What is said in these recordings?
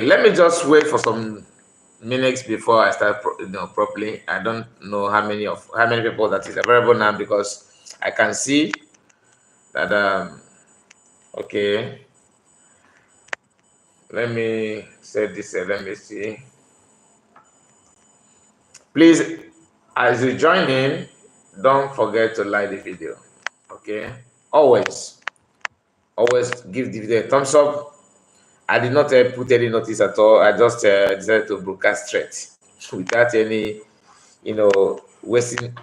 let me just wait for some minutes before I start, properly. I don't know how many people that is available now because I can see that. Okay, let me say this. Let me see. Please, as you join in, don't forget to like the video. Okay, always, always give the video a thumbs up. I did not put any notice at all. I just decided to broadcast straight without any, wasting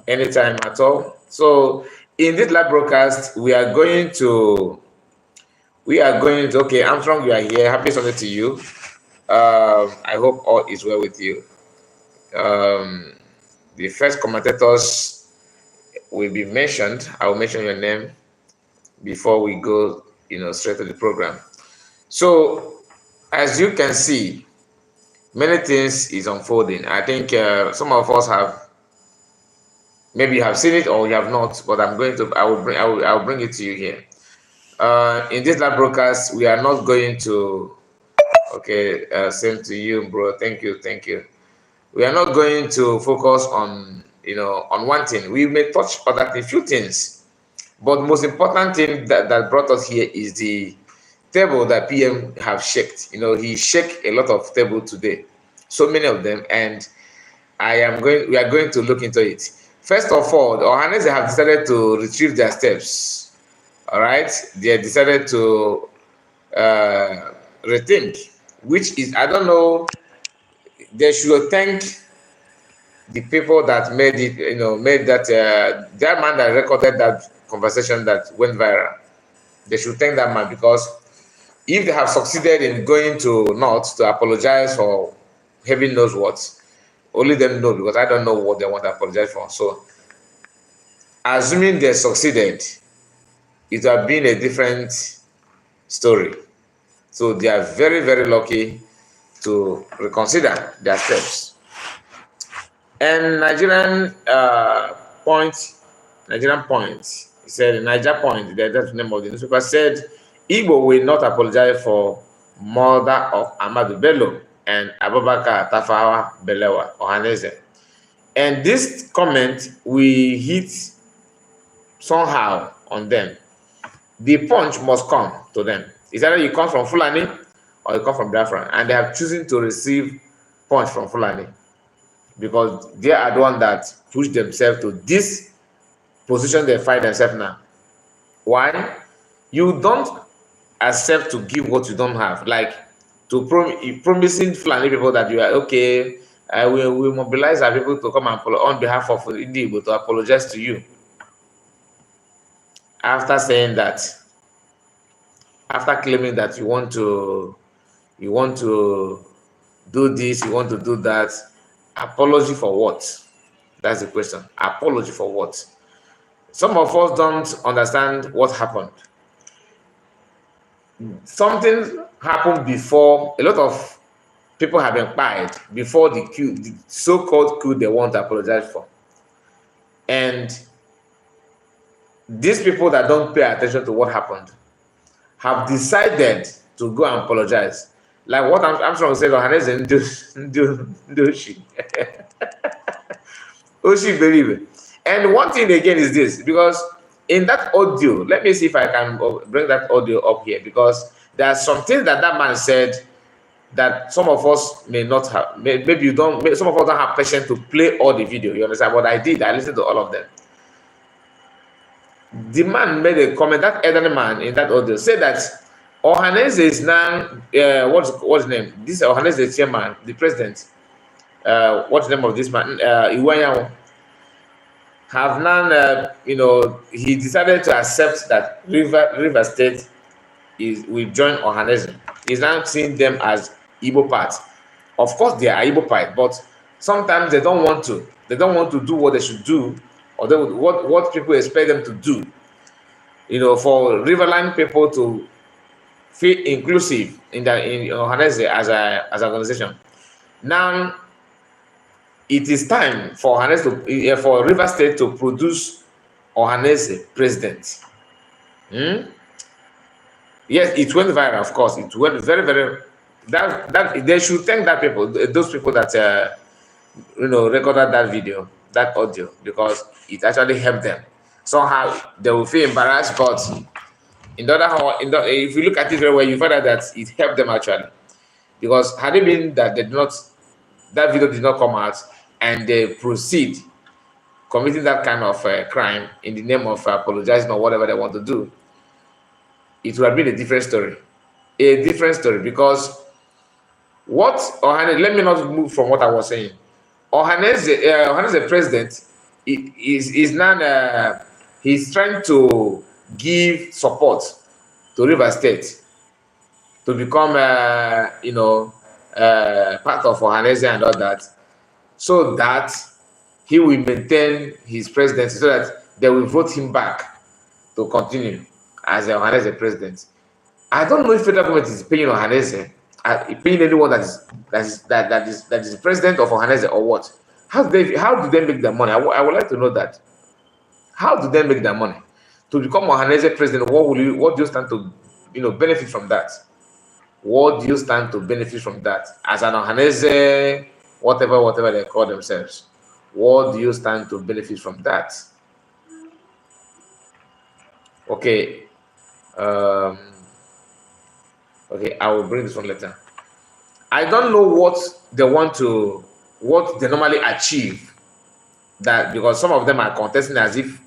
any time at all. So in this live broadcast, we are going to, okay, Armstrong, you are here. Happy Sunday to you. I hope all is well with you. The first commentators will be mentioned. I will mention your name before we go, straight to the program. So as you can see, many things is unfolding. I think some of us maybe you have seen it or you have not, but I will bring it to you here. In this live broadcast, we are not going to. Okay, same to you, bro. Thank you. We are not going to focus on on one thing. We may touch on that a few things, but the most important thing that brought us here is the table that PM have shaked. He shake a lot of table today, so many of them, and we are going to look into it. First of all, the Ohanaze have decided to retrieve their steps. All right, they have decided to rethink, which is, I don't know, they should thank the people that made it, made that man that recorded that conversation that went viral. They should thank that man, because if they have succeeded in going to North to apologize for heaven knows what, only them know, because I don't know what they want to apologize for. So, assuming they succeeded, it would have been a different story. So they are very, very lucky to reconsider their steps. And Nigerian Point, he said, Niger Point, that's the name of the newspaper, said Igbo will not apologize for murder of Ahmadu Bello and Abubakar Tafawa Balewa Ohanaze. And this comment will hit somehow on them. The punch must come to them. It's either you come from Fulani or you come from Biafra, and they have chosen to receive punch from Fulani because they are the one that push themselves to this position they find themselves now. Why? You don't accept to give what you don't have, like promising Fulani people that you are okay. We will mobilize our people to come and on behalf of Igbo to apologize to you. After saying that, after claiming that you want to do this, you want to do that, apology for what? That's the question. Apology for what? Some of us don't understand what happened. Something happened before. A lot of people have been quiet before the so-called coup they want to apologize for. And these people that don't pay attention to what happened have decided to go and apologize. Like what I'm trying to say, Ohanaze do she? Oshi believe it. And one thing again is this, because in that audio, let me see if I can bring that audio up here, because there are some things that man said that some of us may not have. Maybe you don't. Some of us don't have patience to play all the video. You understand? But I did. I listened to all of them. The man made a comment. That elderly man in that audio said that Ohanaze is now what's his name? This Ohanaze is the chairman, the president. What's the name of this man? Iwanyanwo. Have now, he decided to accept that River State will join Ohanaze. He's now seeing them as Igbo part. Of course, they are Igbo part, but sometimes they don't want to. They don't want to do what they should do, or what people expect them to do. For Riverline people to feel inclusive in Ohanaze as an organization. Now, it is time for Ohanaze for River State to produce Ohanaze president. Yes, it went viral, of course. It went very, very that they should thank that people, those people that recorded that video, that audio, because it actually helped them. Somehow they will feel embarrassed, but in the other hand, if you look at it very well, you find out that it helped them actually. Because had it been that that video did not come out and they proceed committing that kind of crime in the name of apologizing or whatever they want to do, it would have been a different story. A different story, because what Ohanaze, let me not move from what I was saying. Ohanaze president is now he's trying to give support to River State to become part of Ohanaze and all that, so that he will maintain his presidency, so that they will vote him back to continue as Ohanaze president. I don't know if federal government is paying Ohanaze, paying anyone that is the president of Ohanaze or what. How do they make their money? I would like to know that. How do they make their money? To become Ohanaze president, what do you stand to benefit from that? What do you stand to benefit from that? As an Ohanaze, whatever they call themselves, what do you stand to benefit from that? Okay. Okay, I will bring this one later. I don't know what they normally achieve, that because some of them are contesting as if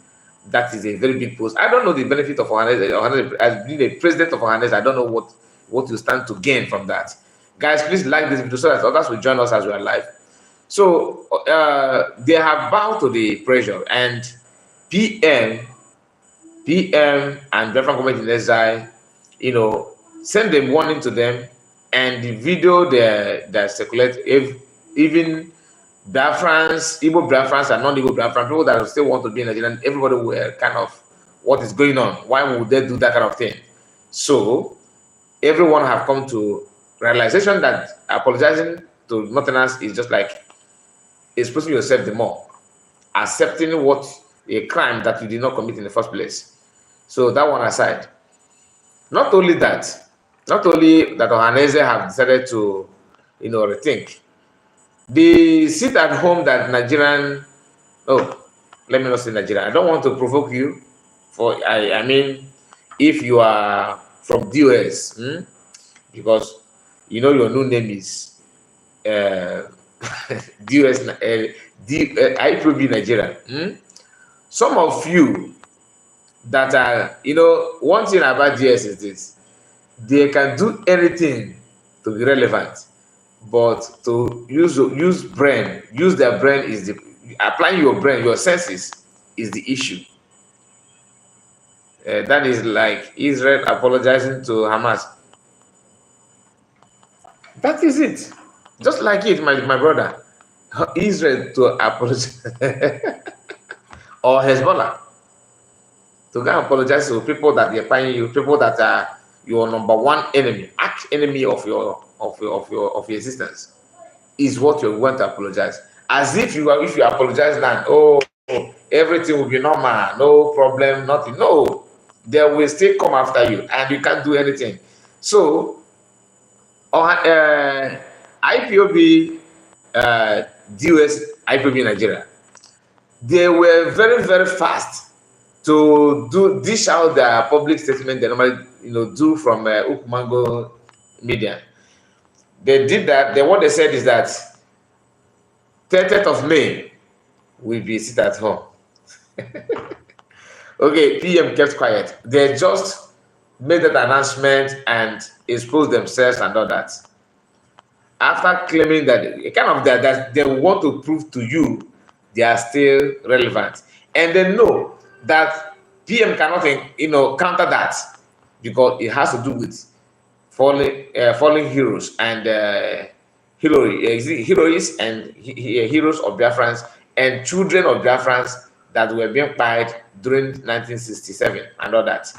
that is a very big post. I don't know the benefit of Ohanaze. As being a president of Ohanaze, I don't know what you stand to gain from that. Guys, please like this video so that others will join us as we are live. So they have bowed to the pressure, and PM and Biafran government in exile, send a warning to them, and the video that circulate, if even Biafrans, Igbo Biafrans and non-Igbo Biafrans, people that still want to be in Nigeria, everybody will kind of, what is going on? Why would they do that kind of thing? So everyone have come to realization that apologizing to Northerners is just like exposing yourself the more, accepting what a crime that you did not commit in the first place. So that one aside, not only that Ohanaze have decided to rethink the sit at home that Nigerian, let me not say Nigerian, I don't want to provoke you, I mean if you are from DOS, because your new name is DOS, IPOB Nigeria. Some of you that are, one thing about DS is this: they can do anything to be relevant, but to use their brain is applying your brain, your senses is the issue. That is like Israel apologizing to Hamas. That is it. Just like it, my brother. Israel to apologize or Hezbollah to go and apologize to people that they're paying you, people that are your number one enemy, arch enemy of your existence, is what you're going to apologize. As if you apologize now, everything will be normal, no problem, nothing. No, they will still come after you, and you can't do anything. So, IPOB, DOS, IPOB Nigeria, they were very, very fast to dish out their public statement they normally do from Ukumango media. They did that. What they said is that 30th of May will be sit at home. Okay, PM kept quiet. They just made that announcement and exposed themselves and all that. After claiming that they want to prove to you they are still relevant, and they know that PM cannot counter that, because it has to do with fallen heroes and heroes and heroes of Biafrans and children of Biafrans that were being fired during 1967 and all that.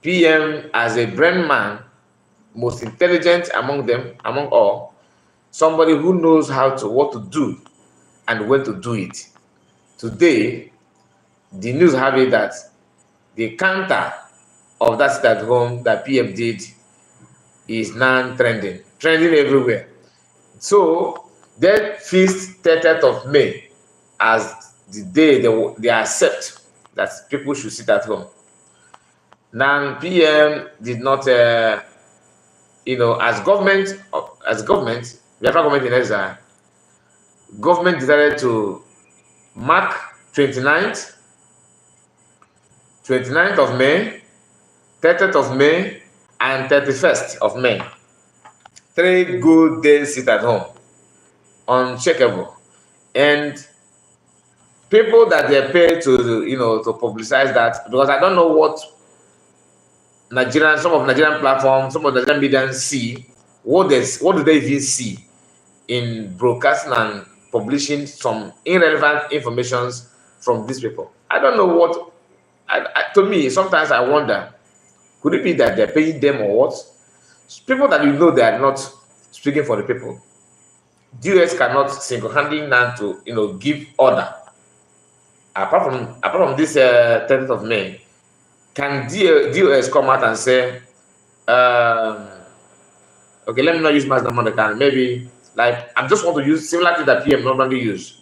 PM, as a brain man, most intelligent among all, somebody who knows what to do and when to do it. Today, the news have it that the counter of that sit at home that PM did is now trending everywhere. So they fixed 30th of May as the day they accept that people should sit at home. Now PM did not, as government, the federal government in exile, government decided to mark 29th, 29th of May, 30th of May, and 31st of May. 3 good days sit at home, uncheckable. And people that they pay to publicize that, because I don't know what some of Nigerian platforms, some of Nigerian media see. What do they even see in broadcasting and publishing some irrelevant informations from these people? I don't know what. To me, sometimes I wonder, could it be that they're paying them or what? People that they are not speaking for the people. DOS cannot single-handedly now to give order. Apart from this 30th of May, can DOS come out and say, okay, let me not use mass number can maybe like I just want to use similar to that PM normally use.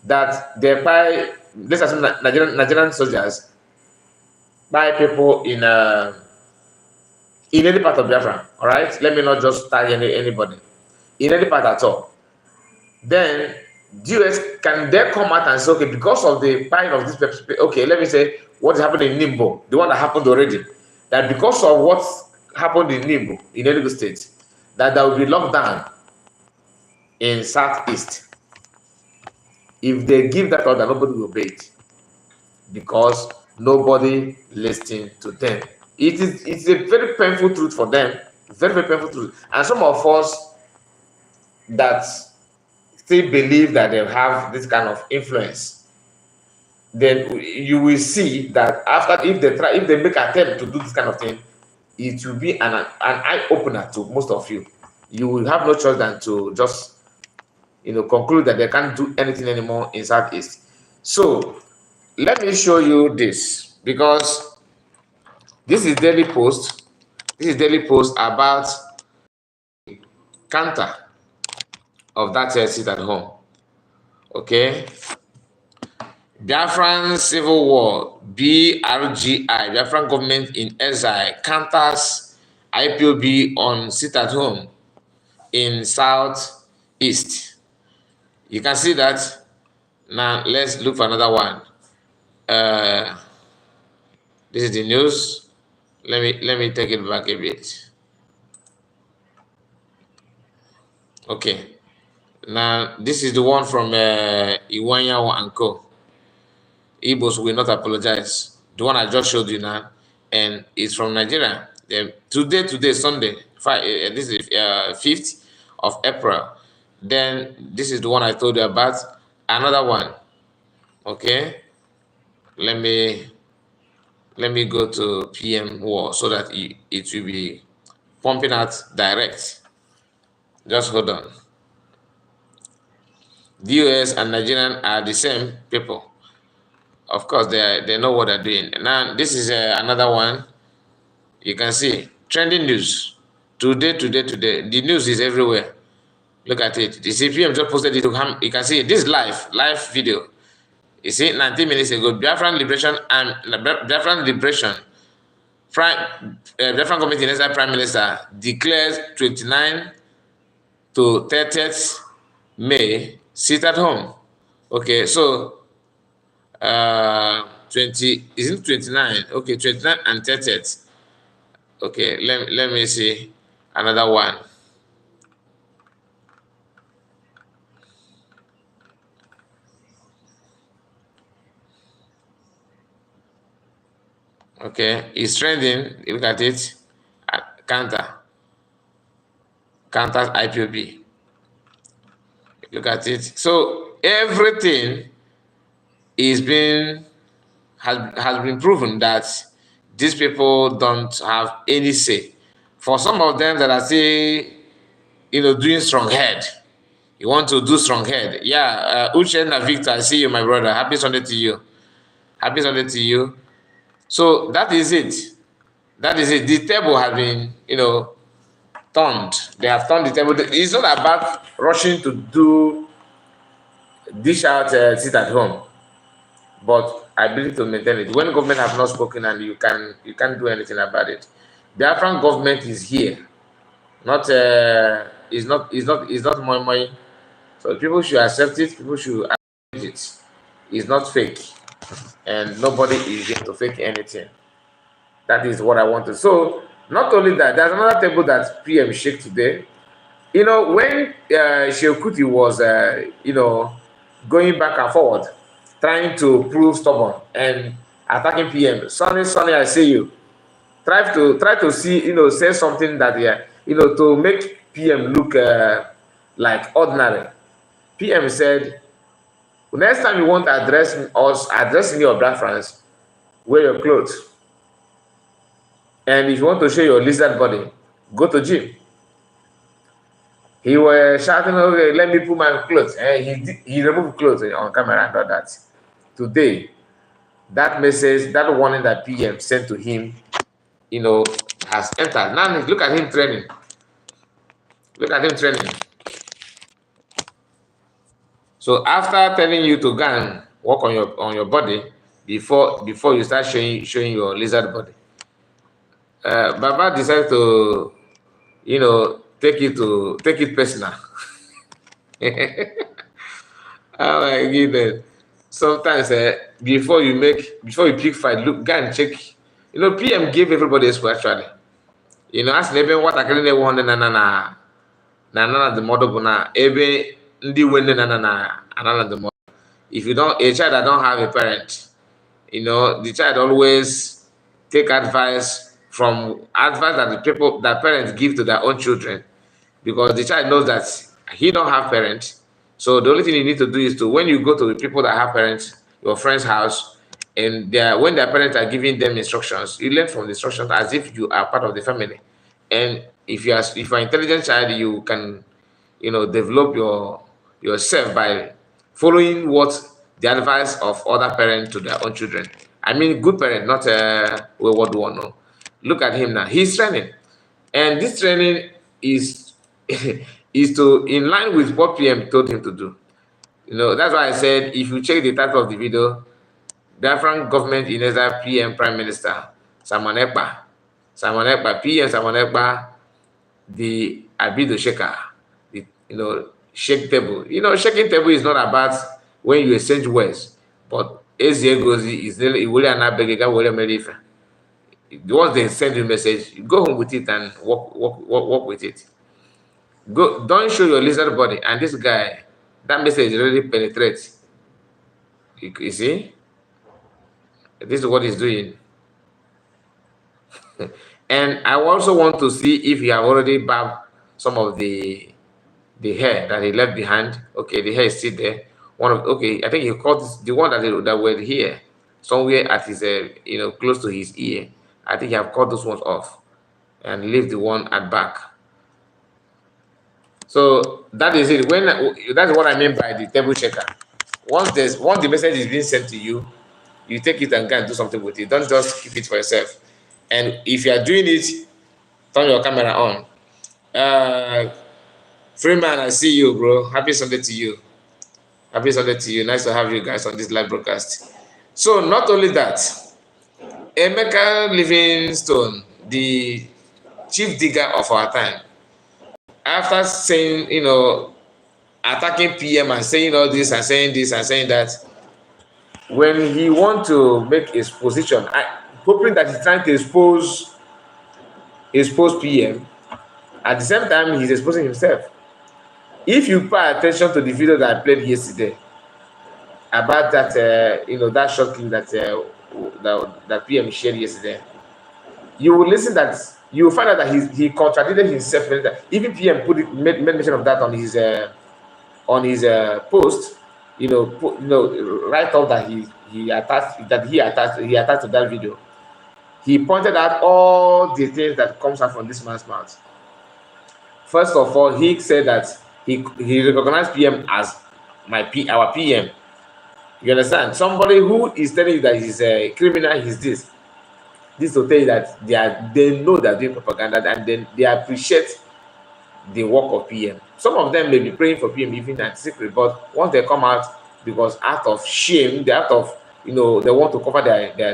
That they buy, let's assume Nigerian soldiers buy people in any part of Biafra, all right? Let me not just tag anybody. In any part at all. Then DOS, can they come out and say, okay, because of the buying of this people, okay, let me say what happened in Nimbo, the one that happened already, that because of what happened in Nimbo, in Enugu State, that there will be lockdown in Southeast. If they give that order, nobody will obey it because nobody listening to them. It's a very painful truth for them, very, very painful truth. And some of us that still believe that they have this kind of influence, then you will see that if they make attempt to do this kind of thing, it will be an eye-opener to most of you. You will have no choice than to just conclude that they can't do anything anymore in Southeast. So let me show you this, because this is daily post. This is daily post about counter of that sit at home. Okay. Biafran Civil War, BRGI, Biafran government in exile, counters IPOB on sit at home in Southeast. You can see that. Now let's look for another one. This is the news. Let me take it back a bit. Okay. Now this is the one from Iwanya and Co. Igbos will not apologize. The one I just showed you now, and it's from Nigeria. Today, Sunday, this is 5th of April. Then this is the one I told you about. Another one. Okay, let me go to PM War so that it will be pumping out direct. Just hold on. The US and Nigerian are the same people. Of course, they know what they're doing. Now, this is another one. You can see trending news today. The news is everywhere. Look at it. The CPM just posted it to him. You can see it. This live video. You see, 19 minutes ago, Biafran Liberation and Biafran Liberation. Biafran Committee National Prime Minister declares 29 to 30th May sit at home. Okay, so 20 isn't 29. Okay, 29 and 30th. Okay, let me see another one. Okay, it's trending. Look at it. Counters IPOB. Look at it. So everything has been proven that these people don't have any say. For some of them that are still, doing strong head, you want to do strong head. Yeah, Uchenna Victor, I see you, my brother. Happy Sunday to you. Happy Sunday to you. So that is it. That is it. The table has been, turned. They have turned the table. It's not about rushing to dish out sit at home, but ability to maintain it. When government have not spoken and you can't do anything about it. The Afghan government is here, not is not moi. So people should accept it. People should acknowledge it. It's not fake, and nobody is here to fake anything. That is what I want to. So not only that, there's another table that PM shake today. You know, when Sheukuti was, going back and forward, trying to prove stubborn and attacking PM, Sonny, I see you. Try to see, say something that, to make PM look like ordinary. PM said, next time you want to address us, address me or Black France, wear your clothes. And if you want to show your lizard body, go to gym. He was shouting, okay, let me put my clothes. And he removed clothes on camera and all that. Today, that message, that warning that PM sent to him, has entered. Now look at him training. Look at him training. So after telling you to go and work on your body before you start showing your lizard body, Baba decided to, take it personal. Oh my goodness. Sometimes before you pick fight, look, go and check. PM gave everybody a square actually. As maybe what I can want na the model na ebe ndi wende na the model. If you don't, a child that don't have a parent, the child always take advice that parents give to their own children, because the child knows that he don't have parents. So the only thing you need to do is to, when you go to the people that have parents, your friend's house, and when their parents are giving them instructions, you learn from the instructions as if you are part of the family. And if you're an intelligent child, you can, develop yourself by following what the advice of other parents to their own children. I mean, good parent, not what one. No. Look at him now. He's training, and this training is is to in line with what PM told him to do. That's why I said if you check the title of the video, Biafran government in exile PM Prime Minister Ekpa, PM Ekpa, the Abido shaker, the shake table. Shaking table is not about when you exchange words, but as it goes, is really once they send you a message, you go home with it and work with it. Don't show your lizard body. And this guy, that message really penetrates. You see, this is what he's doing. And I also want to see if you have already barbed some of the hair that he left behind. Okay, the hair is still there. I think he caught the one that were here somewhere at his close to his ear. I think he have cut those ones off and leave the one at back. So that is it. That's what I mean by the table checker. Once the message is being sent to you, you take it and go and do something with it. Don't just keep it for yourself. And if you are doing it, turn your camera on. Freeman, I see you, bro. Happy Sunday to you. Happy Sunday to you. Nice to have you guys on this live broadcast. So not only that, Emeka Livingstone, the chief digger of our time, after saying, attacking PM and saying all this and saying this and saying that, when he want to make his position, hoping that he's trying to expose PM, at the same time he's exposing himself. If you pay attention to the video that I played yesterday about that, that short clip that PM shared yesterday, you will listen that you will find out that he contradicted himself. Even PM made mention of that on his post. Right off that he attached to that video. He pointed out all the things that comes out from this man's mouth. First of all, he said that he recognized PM as our PM. You understand? Somebody who is telling you that he's a criminal, he's this. This will tell you that they know they're doing propaganda, and then they appreciate the work of PM. Some of them may be praying for PM even at secret, but once they come out, because out of shame, they out of they want to cover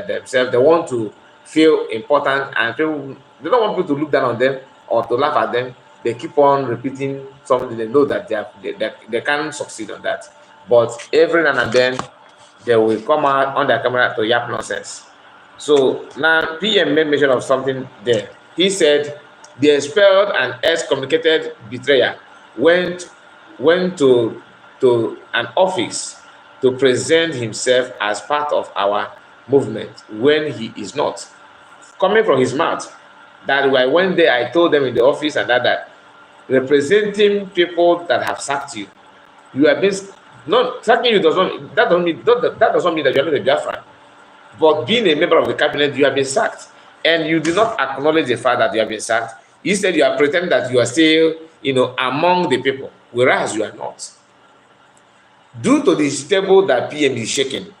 themselves, they want to feel important, and people, they don't want people to look down on them or to laugh at them. They keep on repeating something they know that they can't succeed on that. But every now and then they will come out on their camera to yap nonsense. So now PM made mention of something there. He said the expelled and excommunicated betrayer went to an office to present himself as part of our movement when he is not. Coming from his mouth, that when I went there, I told them in the office and that representing people that have sacked you, you have been not sacking you that doesn't mean that you are not a Biafran. But being a member of the cabinet, you have been sacked, and you do not acknowledge the fact that you have been sacked. Instead, you are pretending that you are still, among the people, whereas you are not. Due to the stable that PM is shaking,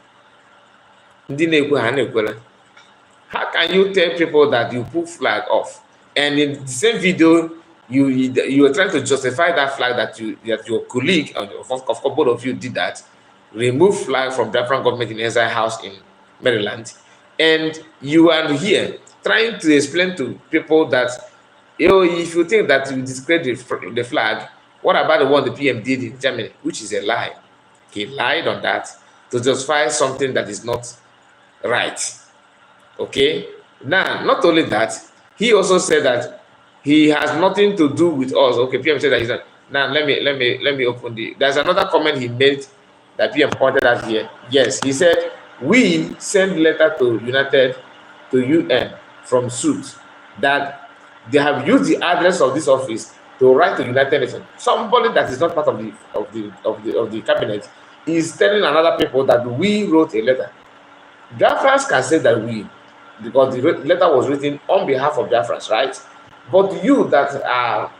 how can you tell people that you put flag off, and in the same video, you are trying to justify that flag that your colleague, of course, both of you did that, remove flag from different government in Exile House in Maryland, and you are here trying to explain to people that if you think that you discredit the flag, what about the one the PM did in Germany, which is a lie? He lied on that to justify something that is not right. Okay. Now, not only that, he also said that he has nothing to do with us. Okay, PM said that he's not. Now let me open the. There's another comment he made that PM pointed out here. Yes, he said we send letter to UN from suit that they have used the address of this office to write to United Nations. Somebody that is not part of the cabinet is telling another people that we wrote a letter. Biafrans can say that we, because the letter was written on behalf of Biafrans, right? But you that are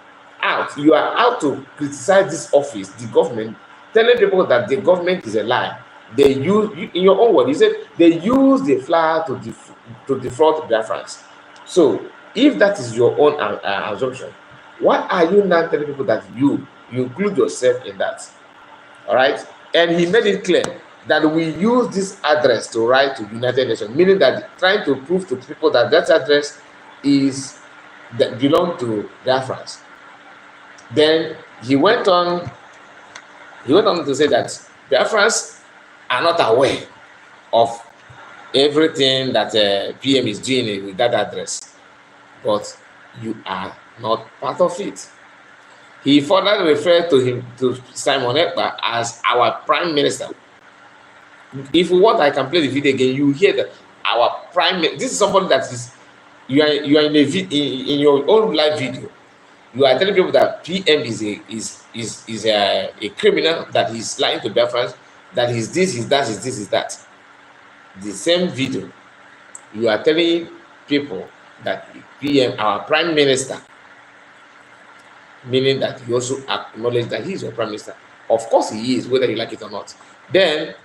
out, you are out to criticize this office, the government, telling people that the government is a lie. They use, in your own word, you said they use the flag to defraud Biafrans. So, if that is your own assumption, why are you not telling people that you include yourself in that? All right? And he made it clear that we use this address to write to United Nations, meaning that trying to prove to people that that address belong to Biafrans. Then he went on to say that Biafrans are not aware of everything that PM is doing with that address, but you are not part of it. He further referred to Simon Ekpa as our prime minister. If you want, I can play the video again. You hear that our prime minister. This is somebody that is you are in your own live video. You are telling people that PM is a criminal, that he's lying to Biafrans, that he's this, he's that, he's this, he's that. The same video, you are telling people that PM, our prime minister, meaning that you also acknowledge that he is your prime minister. Of course he is, whether you like it or not. Then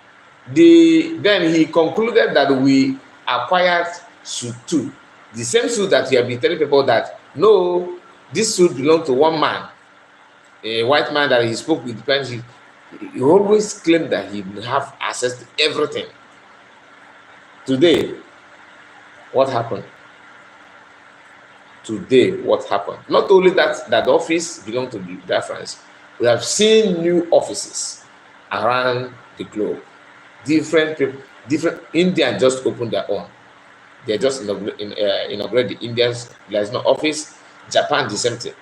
he concluded that we acquired suit 2. The same suit that you have been telling people that no, this suit belonged to one man, a white man that he spoke with. He always claimed that he will have access to everything. Today, what happened? Not only that the office belonged to the Biafrans, we have seen new offices around the globe. Different people, India just opened their own. They just inaugurated the India's liaison office. Japan, the same thing.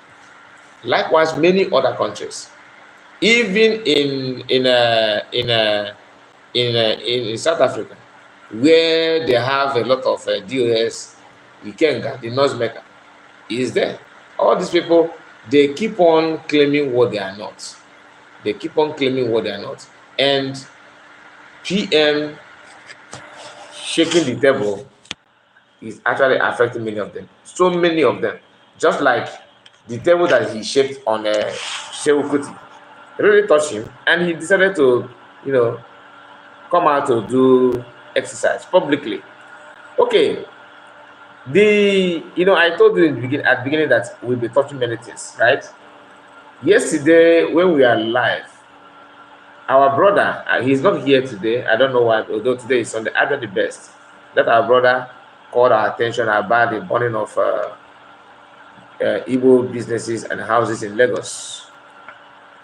Likewise, many other countries, even in South Africa, where they have a lot of DOS, Ikenga, the noisemaker, is there. All these people, they keep on claiming what they are not. And PM shaking the table is actually affecting many of them. So many of them. Just like the table that he shaped on Shehu Kuti. Really touched him, and he decided to, come out to do exercise publicly. Okay. I told you at the beginning that we'll be touching many things, right? Yesterday, when we are live, our brother, he's not here today. I don't know why, although today is Sunday. I the best that our brother called our attention about the burning of Igbo businesses and houses in Lagos.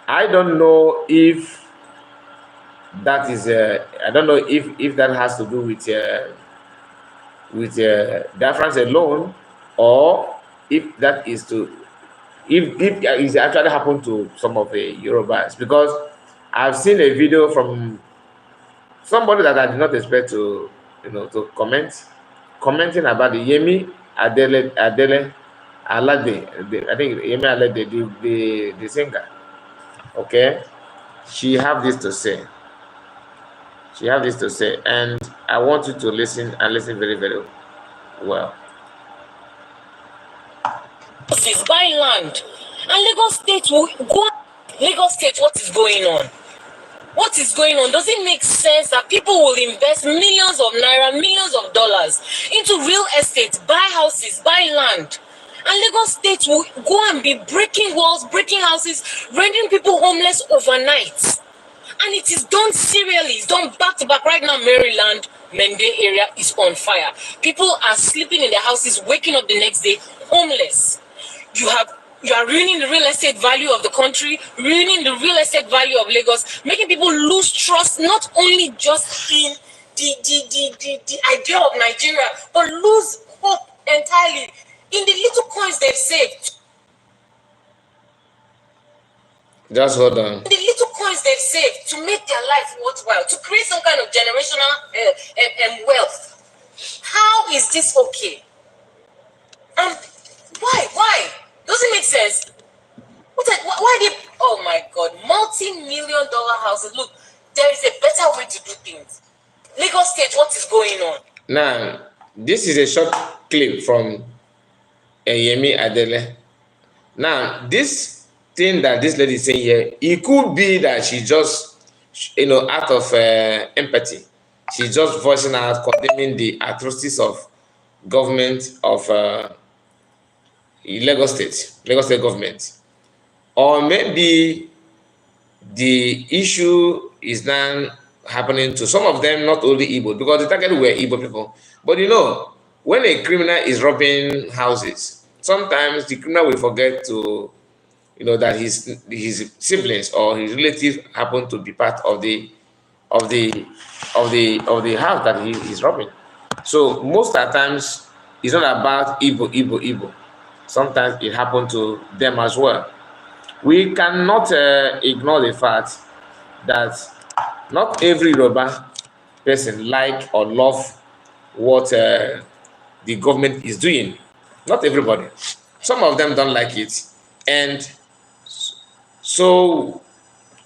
I don't know if that is. I don't know if that has to do with difference alone, or if that is to if it's actually happened to some of the Yorubas, because I've seen a video from somebody that I did not expect to to commenting about the Yemi Adele Alade. I think Yemi Alade, the singer. Okay, she have this to say. She have this to say, and I want you to listen and listen very, very well. Is buy land, and Lagos State will go. Lagos State, what is going on? What is going on? Does it make sense that people will invest millions of naira, millions of dollars into real estate, buy houses, buy land, and Lagos State will go and be breaking walls, breaking houses, rendering people homeless overnight? And it is done serially. It's done back to back. Right now, Maryland, Mende area is on fire. People are sleeping in their houses, waking up the next day homeless. You are ruining the real estate value of the country, ruining the real estate value of Lagos, making people lose trust, not only just in the idea of Nigeria, but lose hope entirely in the little coins they've saved. Just hold on. The little coins they've saved to make their life worthwhile, to create some kind of generational wealth. How is this okay? Why? Doesn't make sense. Why did? Oh my God! Multi-million-dollar houses. Look, there is a better way to do things. Lagos State, what is going on? Now, this is a short clip from Yemi Adele. Now, this thing that this lady is saying here, it could be that she just, out of empathy, she's just voicing out, condemning the atrocities of government of Lagos State government. Or maybe the issue is now happening to some of them, not only Igbo, because the target were Igbo people. But when a criminal is robbing houses, sometimes the criminal will forget to, that his siblings or his relatives happen to be part of the house that he is robbing. So most of the times, it's not about Igbo. Sometimes it happened to them as well. We cannot ignore the fact that not every Yoruba person like or love what the government is doing. Not everybody. Some of them don't like it, and so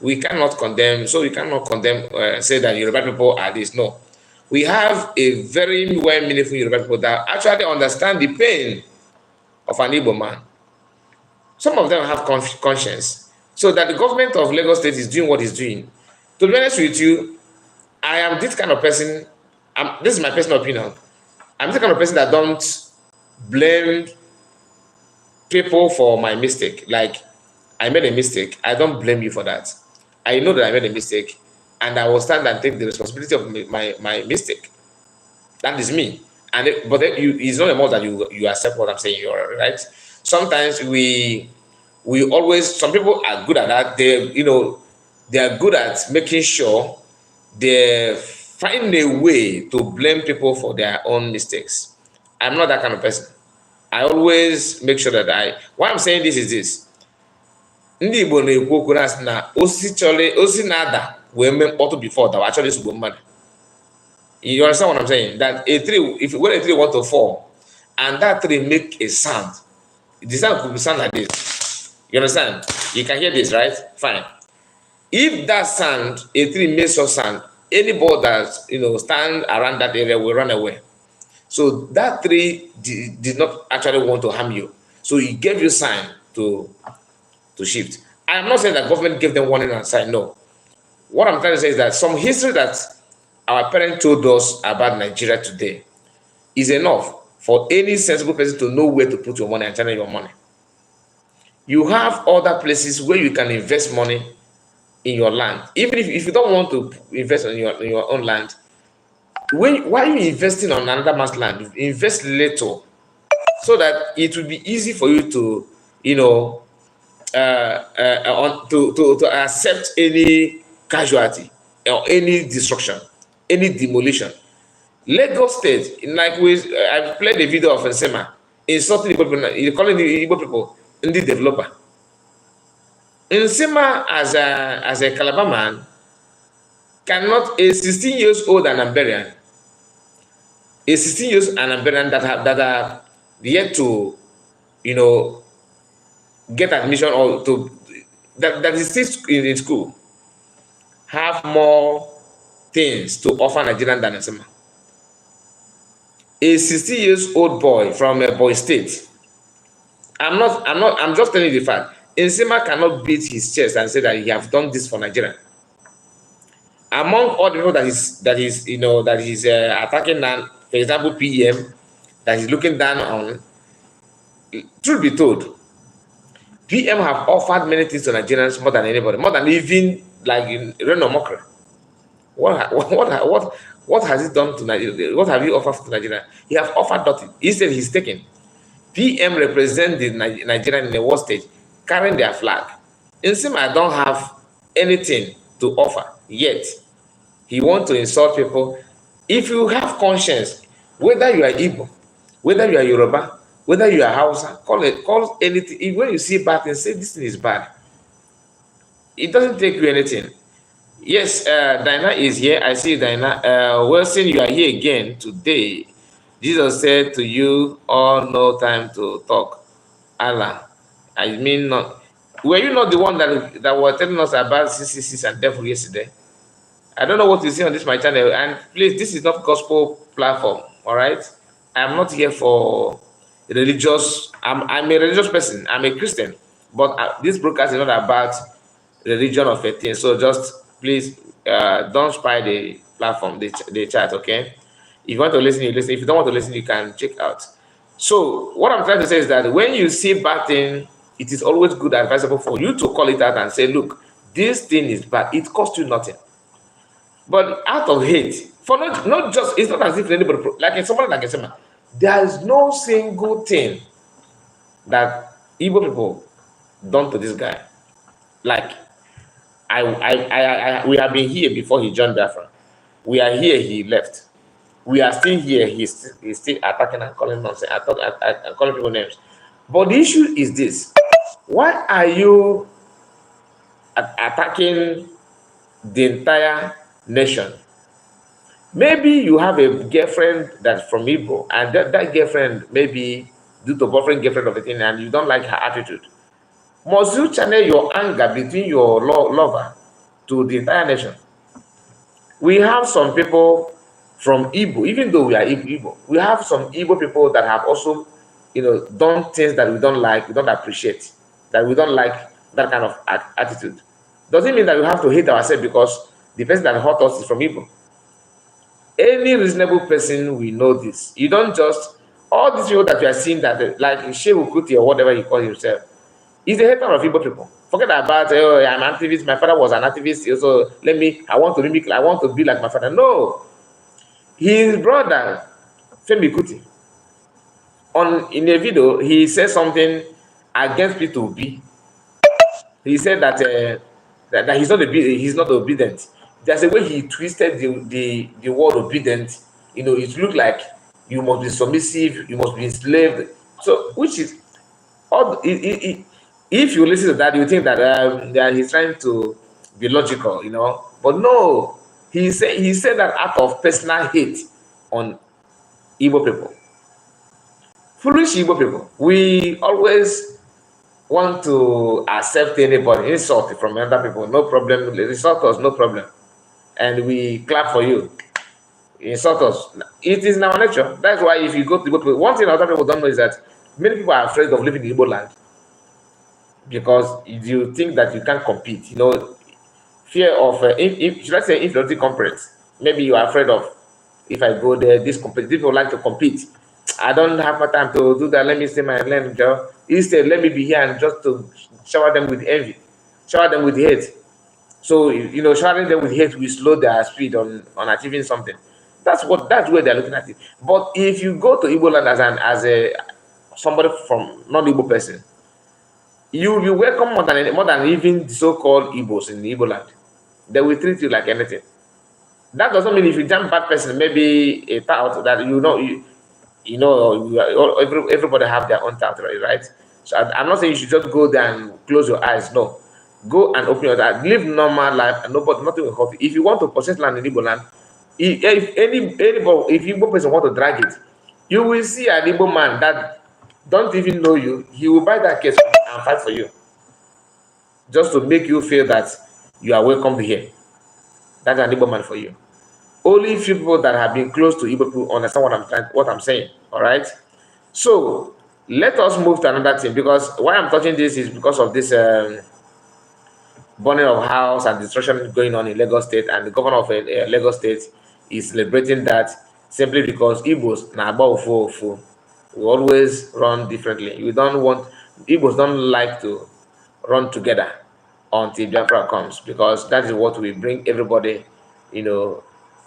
we cannot condemn. Say that Yoruba people are this. No, we have a very well meaningful Yoruba people that actually understand the pain of an Igbo man. Some of them have conscience. So that the government of Lagos State is doing what it's doing. To be honest with you, I am this kind of person. This is my personal opinion. I'm the kind of person that don't blame people for my mistake. Like, I made a mistake. I don't blame you for that. I know that I made a mistake, and I will stand and take the responsibility of my mistake. That is me. But it's not more that you accept what I'm saying. You're right. Sometimes some people are good at that. They are good at making sure they find a way to blame people for their own mistakes. I'm not that kind of person. I always make sure that why I'm saying this is this. Ndị Igbo na-ekwu okwu na osi na-ada wee mee mkpọtụ before that actually sugbo mmadụ. You understand what I'm saying? That when a tree want to fall and that tree make a sound, the sound could be sound like this. You understand? You can hear this, right? Fine. If that sound, a tree makes a sound, anybody that stand around that area will run away. So that tree did not actually want to harm you. So he gave you sign to shift. I am not saying that government gave them warning and sign. No. What I'm trying to say is that some history that our parents told us about Nigeria today is enough for any sensible person to know where to put your money and channel your money. You have other places where you can invest money in your land. Even if you don't want to invest in your own land, why are you investing on another man's land? Invest little so that it will be easy for you to, you know, to accept any casualty or any destruction, any demolition. Lagos State, like I played a video of Nsema insulting the people, calling the Igbo people the developer. Nsema as a Calabar man cannot, a 16 years old Anambarian, a 16 years Anambarian that are yet to, you know, get admission or to that is still in school, have more things to offer Nigerian than Nsema. A 16 years old boy from a boy state. I'm just telling you the fact. Nsema cannot beat his chest and say that he have done this for Nigeria. Among all the people that is you know that he's attacking now, for example, PM, that he's looking down on. Truth be told, PM have offered many things to Nigerians more than anybody, more than even like in Reno Mokra. What has he done to Nigeria? What have you offered to Nigeria? He have offered nothing. Instead, he's taken. PM represent the Nigerian in the world stage, carrying their flag. Nsema don't have anything to offer yet. He want to insult people. If you have conscience, whether you are Igbo, whether you are Yoruba, whether you are Hausa, call anything. When you see bad things, say this thing is bad. It doesn't take you anything. Yes, Dinah is here. I see Dinah. Wilson, you are here again today. Jesus said to you, all no time to talk. Allah. I mean, not. Were you not the one that were telling us about 666 and devil yesterday? I don't know what you see on this my channel. And please, this is not gospel platform. All right. I'm not here for religious. I'm a religious person. I'm a Christian. But this broadcast is not about religion or faith. So just please don't spy the platform, the chat, okay? If you want to listen, you listen. If you don't want to listen, you can check out. So what I'm trying to say is that when you see bad thing, it is always good, advisable for you to call it out and say, look, this thing is bad. It costs you nothing. But out of hate, for not just, it's not as if anybody, like someone like Nsema, there is no single thing that Igbo people done to this guy. Like, we have been here before he joined Biafra. We are here, he left. We are still here, he's still attacking and calling nonsense, and calling people names. But the issue is this: why are you attacking the entire nation? Maybe you have a girlfriend that's from Igbo, and that girlfriend, maybe due to boyfriend, girlfriend of a thing, and you don't like her attitude. Must you channel your anger between your lover to the entire nation? We have some people from Igbo, even though we are Igbo, we have some Igbo people that have also, done things that we don't like, we don't appreciate, that we don't like that kind of attitude. Doesn't mean that we have to hate ourselves because the person that hurt us is from Igbo. Any reasonable person will know this. You don't just, all these people that you are seeing that, like Shehu Kuti or whatever he calls himself, he's a hater of Igbo people. Forget about, oh, I'm an activist, my father was an activist, so I want to be like my father. No. His brother, Femi Kuti, in a video, he said something against P2B. He said that he's not obedient. There's a way he twisted the word obedient. It looked like you must be submissive, you must be enslaved. So, which is, if you listen to that, you think that he's trying to be logical, But no, he said that out of personal hate on Igbo people. Foolish Igbo people. We always want to accept anybody, insult from other people, no problem. Insult us, no problem. And we clap for you. Insult us. It is in our nature. That's why if you go to Igbo people, one thing other people don't know is that many people are afraid of living in Igbo land because you think that you can't compete. Fear of should I say inferiority complex. Maybe you are afraid of, if I go there, this people like to compete. I don't have my time to do that. Let me stay my lane, Joe. Instead, let me be here and just to shower them with envy, shower them with hate. So showering them with hate will slow their speed on achieving something. That's where they're looking at it. But if you go to Igbo land as a somebody from non-Igbo person, you will be welcome more than even the so-called Igbos in the Igbo land. They will treat you like anything. That doesn't mean if you jump bad person, maybe a tout that everybody have their own tout, right? So I'm not saying you should just go there and close your eyes. No, go and open your eyes, live normal life, and nothing will hurt you. If you want to possess land in Igbo land, if Igbo person want to drag it, you will see an Igbo man that don't even know you. He will buy that case and fight for you, just to make you feel that you are welcome here. That's an Igbo man for you. Only few people that have been close to Igbo people understand what I'm saying. All right. So let us move to another thing, because why I'm touching this is because of this burning of house and destruction going on in Lagos State, and the governor of Lagos State is celebrating that simply because Igbos na full. We always run differently. Igbos don't like to run together until Biafra comes, because that is what will bring everybody,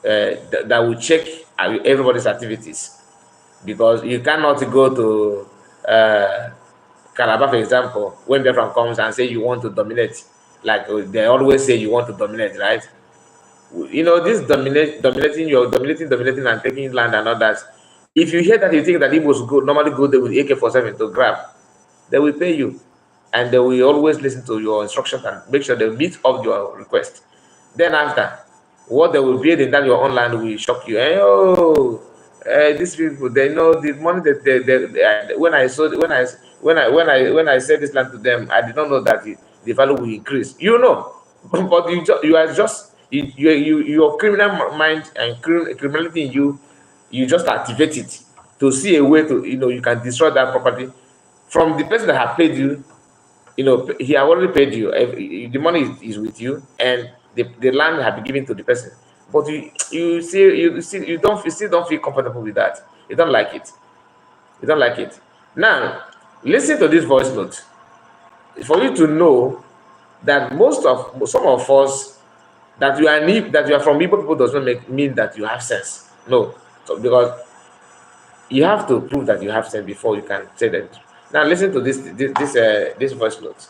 that will check everybody's activities. Because you cannot go to Calabar, for example, when Biafra comes and say you want to dominate, like they always say you want to dominate, right? This dominating and taking land and all that. If you hear that, you think that Igbos normally go there with AK-47 to grab, they will pay you, and they will always listen to your instructions and make sure they meet up your request. Then after, what they will build in that your own land will shock you. These people, they know the money that they when I said this land to them, I did not know that the value will increase. But you are just your criminal mind and criminality in you just activate it to see a way to you can destroy that property from the person that have paid you. He have already paid you. The money is with you, and the land have been given to the person. But you still don't feel comfortable with that. You don't like it. You don't like it. Now, listen to this voice note for you to know that some of us that you are from Igbo people does not mean that you have sense. No, because you have to prove that you have sense before you can say that. Now, listen to this voice note.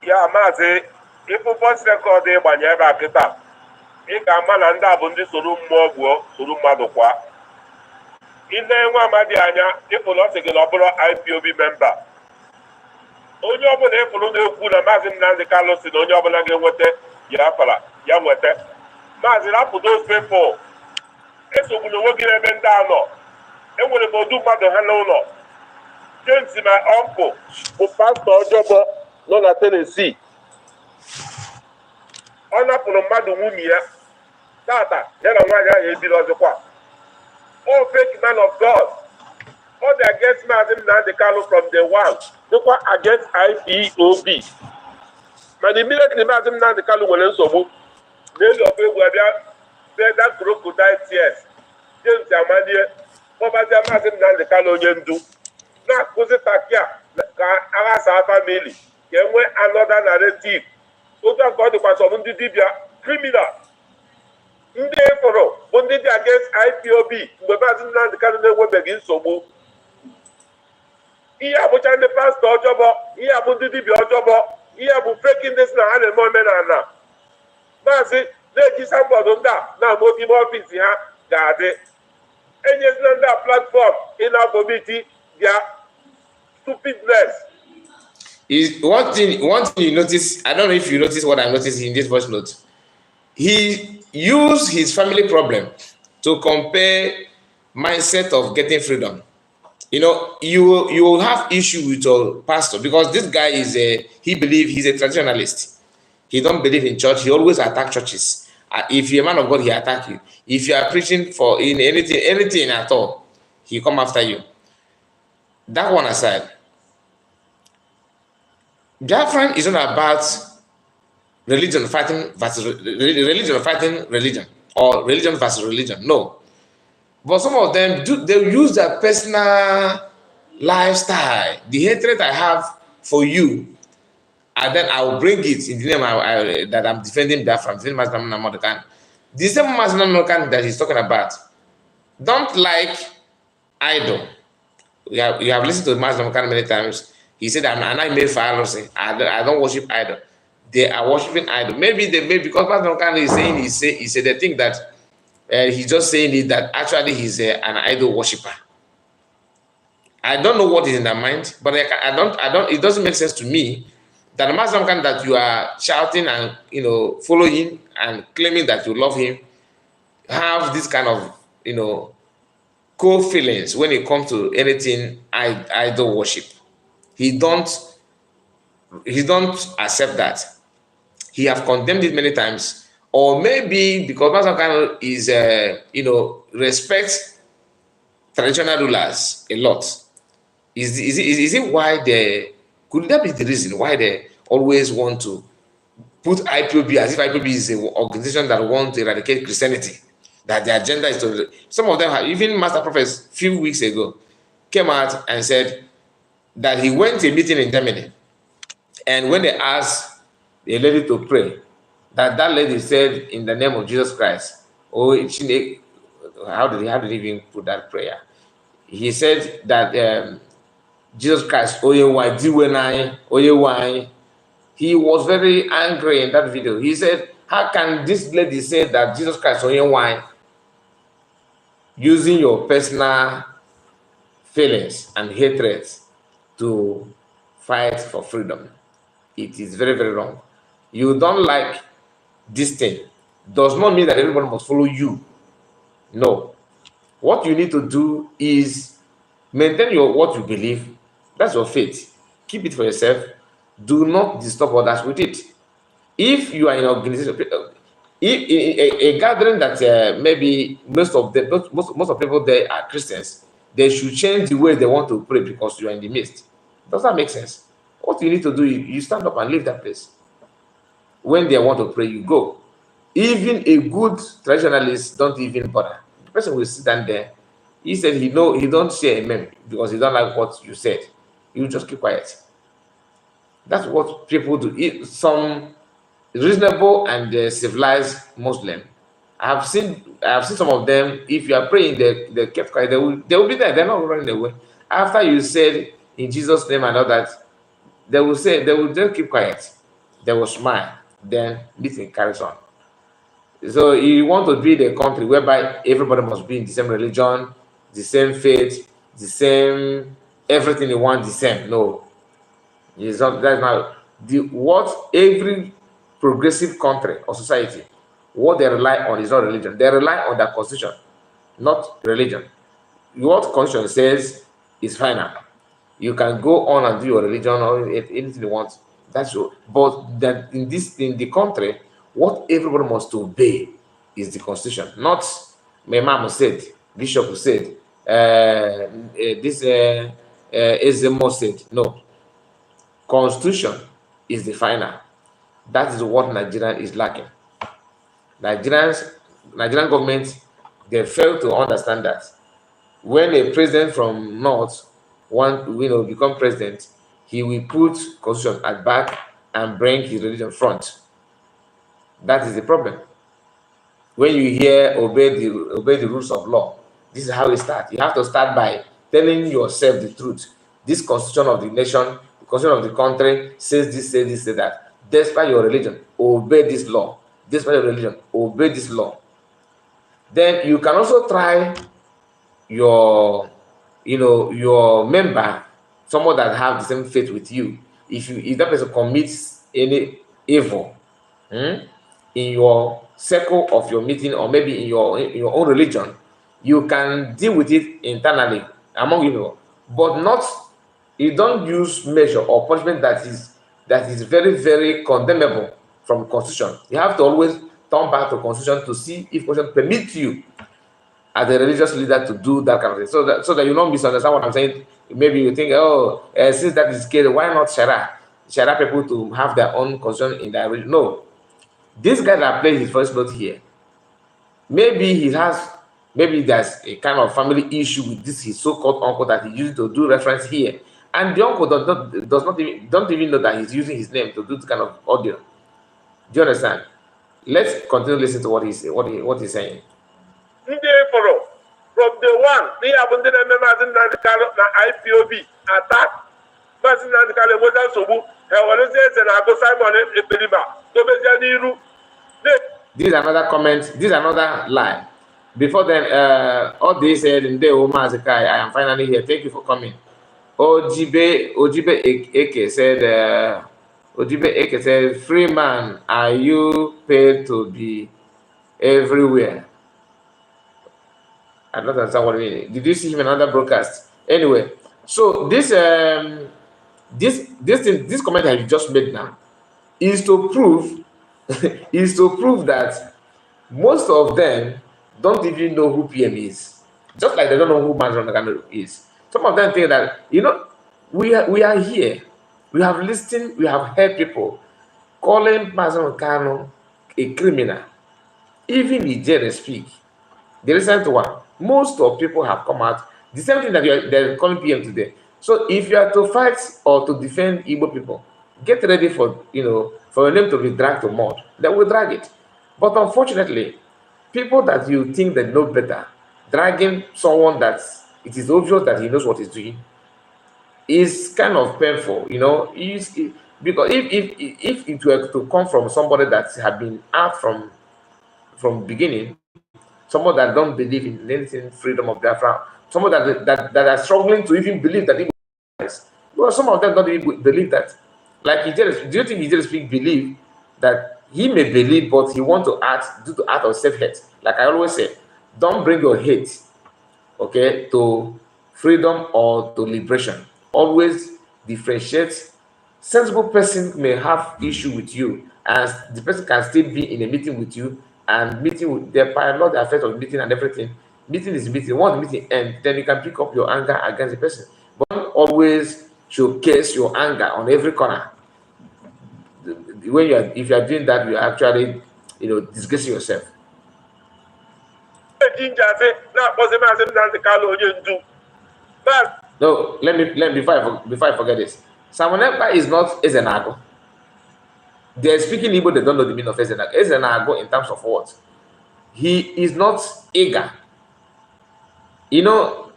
Yeah, Mazi, if you voice record ịgbanye ebe a kịta, ị ga-ama na ndị a bụ ndị soro mmụọ gwuo soro mmadụ kwa. Ị na-enwe amadi anya ịfụrụ ọsị gị na ọ bụrụ IPOB member. Onye ọbụla ịfụrụ na-ekwu na Maazị Nnamdi Kanu si na onye ọbụla ga-enweta Biafra ya nweta. Maazị, rapụ those people. Esogbuna onwe gị n'ebe ndị a nọ. Enwere m odu mmadụ ha n'ụlọ. James, my uncle, bụ pastọ Ọjọbọ nọ na Tennessee. Ọ napụrụ mmadụ nwunye ya. Tata ya na nwaanyị ahụ ebiri ọzọkwa. All fake man of God. All the against Maazị Nnamdi Kanu from the one. Dịkwa against IPOB. Mana immediately Maazị Nnamdi Kanu nwere nsogbu. N'elu ọkụ egwu abịa bee that crocodile tears. James Amalie kpọbazia Maazị Nnamdi Kanu onye ndu. Na-akụzi takia ka aghasa family ka enwee another narrative. Otu a ka ọ dịkwa sọ ndị dibịa criminal. Ndị ịfụrụ bụ ndị dị against IPOB mgbe Maazị Nnamdi Kanu na-enwebeghị nsogbu. Ihe abụcha ndị pastọ Ọjọbọ, ihe abụ ndị dibịa Ọjọbọ, ihe bụ fake ndị si na ha na-eme omenala. Maazị na-eji sambọdụ ndị a na-ama obi ime ọfisi ha ga-adị. Enyezila ndị a platform ị na-abomiti their stupidness. Is one thing you notice. I don't know if you notice what I noticed in this voice note. He used his family problem to compare mindset of getting freedom. You will have issue with your pastor because this guy he believes he's a traditionalist. He don't believe in church. He always attack churches. If you're a man of God, he attack you. If you are preaching for in anything at all, he come after you. That one aside, Biafran is not about religion fighting religion or religion versus religion. No, But some of them they use their personal lifestyle, the hatred I have for you, and then I will bring it in the name that I'm defending Biafra, I'm defending Master Nnamdi Kanu. The same Master Nnamdi Kanu that he's talking about don't like idol. You have listened to Master Nnamdi Kanu many times. He said, "I'm not made for idol. I don't worship idol." They are worshiping idol. Maybe because Master Nnamdi Kanu is saying he said they think that he's just saying it that actually he's an idol worshipper. I don't know what is in their mind, but I don't. It doesn't make sense to me that the Muslim kind that you are shouting and following and claiming that you love him have this kind of cold feelings when it comes to anything idol worship. He don't accept that. He have condemned it many times, or maybe because Muslim kind is respects traditional rulers a lot. Is it why could that be the reason why they always want to put IPOB as if IPOB is an organization that wants to eradicate Christianity? That the agenda is to. Some of them have, even Master Prophets a few weeks ago came out and said that he went to a meeting in Germany, and when they asked a lady to pray, that lady said in the name of Jesus Christ. Oh, how did he even put that prayer? He said that Jesus Christ, he was very angry in that video. He said, how can this lady say that Jesus Christ, using your personal feelings and hatred to fight for freedom? It is very, very wrong. You don't like this thing does not mean that everybody must follow you. No. What you need to do is maintain what you believe. That's your faith. Keep it for yourself. Do not disturb others with it. If you are in an organization, if a gathering that maybe most of people there are Christians, they should change the way they want to pray because you are in the midst. Does that make sense? What you need to do is you stand up and leave that place. When they want to pray, you go. Even a good traditionalist don't even bother. The person will sit down there. He said he don't say amen because he don't like what you said. You just keep quiet. That's what people do. Some reasonable and civilized Muslim, I have seen some of them. If you are praying, they kept quiet. They will be there. They're not running away. After you said in Jesus' name and all that, they will just keep quiet. They will smile. Then meeting carries on. So you want to build a country whereby everybody must be in the same religion, the same faith, the same everything you want the same. No, it's not. That's not what every progressive country or society, what they rely on is not religion. They rely on their constitution, not religion. What constitution says is final. You can go on and do your religion or anything you want. That's true. But that in the country, what everybody must obey is the constitution, not my mom said, bishop said, this Ezemo said. No, constitution is the final. That is what Nigeria is lacking. Nigerian government, they fail to understand that when a president from north become president, he will put constitution at back and bring his religion front. That is the problem. When you hear obey the rules of law, this is how it starts. You have to start by telling yourself the truth. This constitution of the nation, the constitution of the country says this, say that. Despite your religion, obey this law. Despite your religion, obey this law. Then you can also try your member, someone that have the same faith with you. If that person commits any evil in your circle of your meeting, or maybe in your own religion, you can deal with it internally among you, but not. You don't use measure or punishment that is very, very condemnable from constitution. You have to always turn back to constitution to see if constitution permits you as a religious leader to do that kind of thing, so that you don't misunderstand what I'm saying. Maybe you think, since that is the case, why not Sharia people to have their own constitution in their religion? No, this guy that played his first note here, maybe he has maybe there's a kind of family issue with this his so-called uncle that he used to do reference here, and the uncle don't even know that he's using his name to do this kind of audio. Do you understand? Let's continue listening to what he's saying. From the one, they have been na IPOB attack. Person na the Moses Sobu, Simon Eberiba, This is another comment. This is another lie. Before then, all they said in the Ohanaze, I am finally here. Thank you for coming. Ojibe Eke said, free man, are you paid to be everywhere? I don't understand what it means. Did you see him in another broadcast? Anyway, so this comment that you just made now is to prove that most of them don't even know who PM is. Just like they don't know who Manzron is. Some of them think that, we are here. We have listened, we have heard people calling Manzron a criminal. Even in jail speak. The recent one, most of people have come out. The same thing that they're calling PM today. So if you are to fight or to defend Igbo people, get ready for your name to be dragged to mud. They will drag it. But unfortunately, people that you think they know better, dragging someone that it is obvious that he knows what he's doing, is kind of painful, because if it were to come from somebody that had been out from beginning, someone that don't believe in anything, freedom of Biafra, someone that are struggling to even believe that it is. Well, some of them don't even believe that. Like do you think he just believe that he may believe, but he want to act due to act of self-hate? Like I always say, don't bring your hate, okay, to freedom or to liberation. Always differentiate. Sensible person may have issue with you, and the person can still be in a meeting with you, and meeting with the pilot, the effect of meeting and everything. Meeting is meeting. Once the meeting ends, then you can pick up your anger against the person. But don't always showcase your anger on every corner. If you are doing that, you are actually, disgracing yourself. No, let me before I forget this. Simon Ekpa is not Ezenago. They're speaking Igbo, they don't know the meaning of Ezenago. Ezenago in terms of what? He is not eager. Do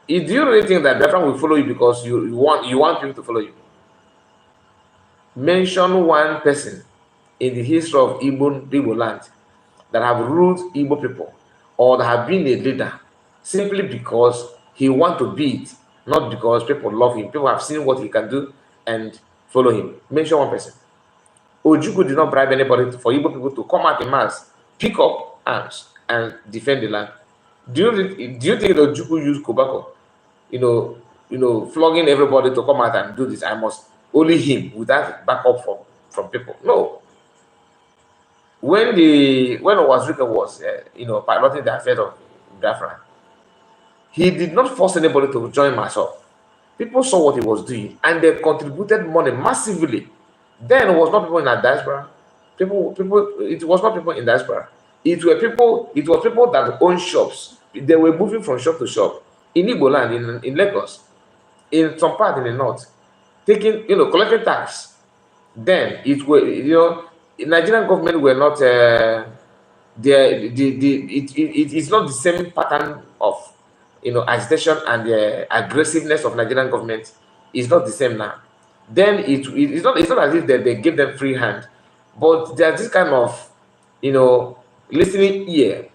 you really think that Biafran will follow you because you want people to follow you? Mention one person in the history of Igbo land that have ruled Igbo people or that have been a leader simply because he wants to be it, not because people love him. People have seen what he can do and follow him. Mention one person. Ojukwu did not bribe anybody for Igbo people to come out in mass, pick up arms, and defend the land. Do you think that Ojukwu used Kobako, flogging everybody to come out and do this? I must only him without backup from people. No. When Owazrika was piloting the affair of Biafra, he did not force anybody to join myself. People saw what he was doing and they contributed money massively. Then it was not people in the diaspora. It was not people in diaspora. It was people that own shops. They were moving from shop to shop in Igbo land, in Lagos, in some part in the north, taking, collecting tax. Then Nigerian government were not it's not the same pattern of agitation and the aggressiveness of Nigerian government. Is not the same now. Then it's not as if they gave them free hand, but there's this kind of listening ear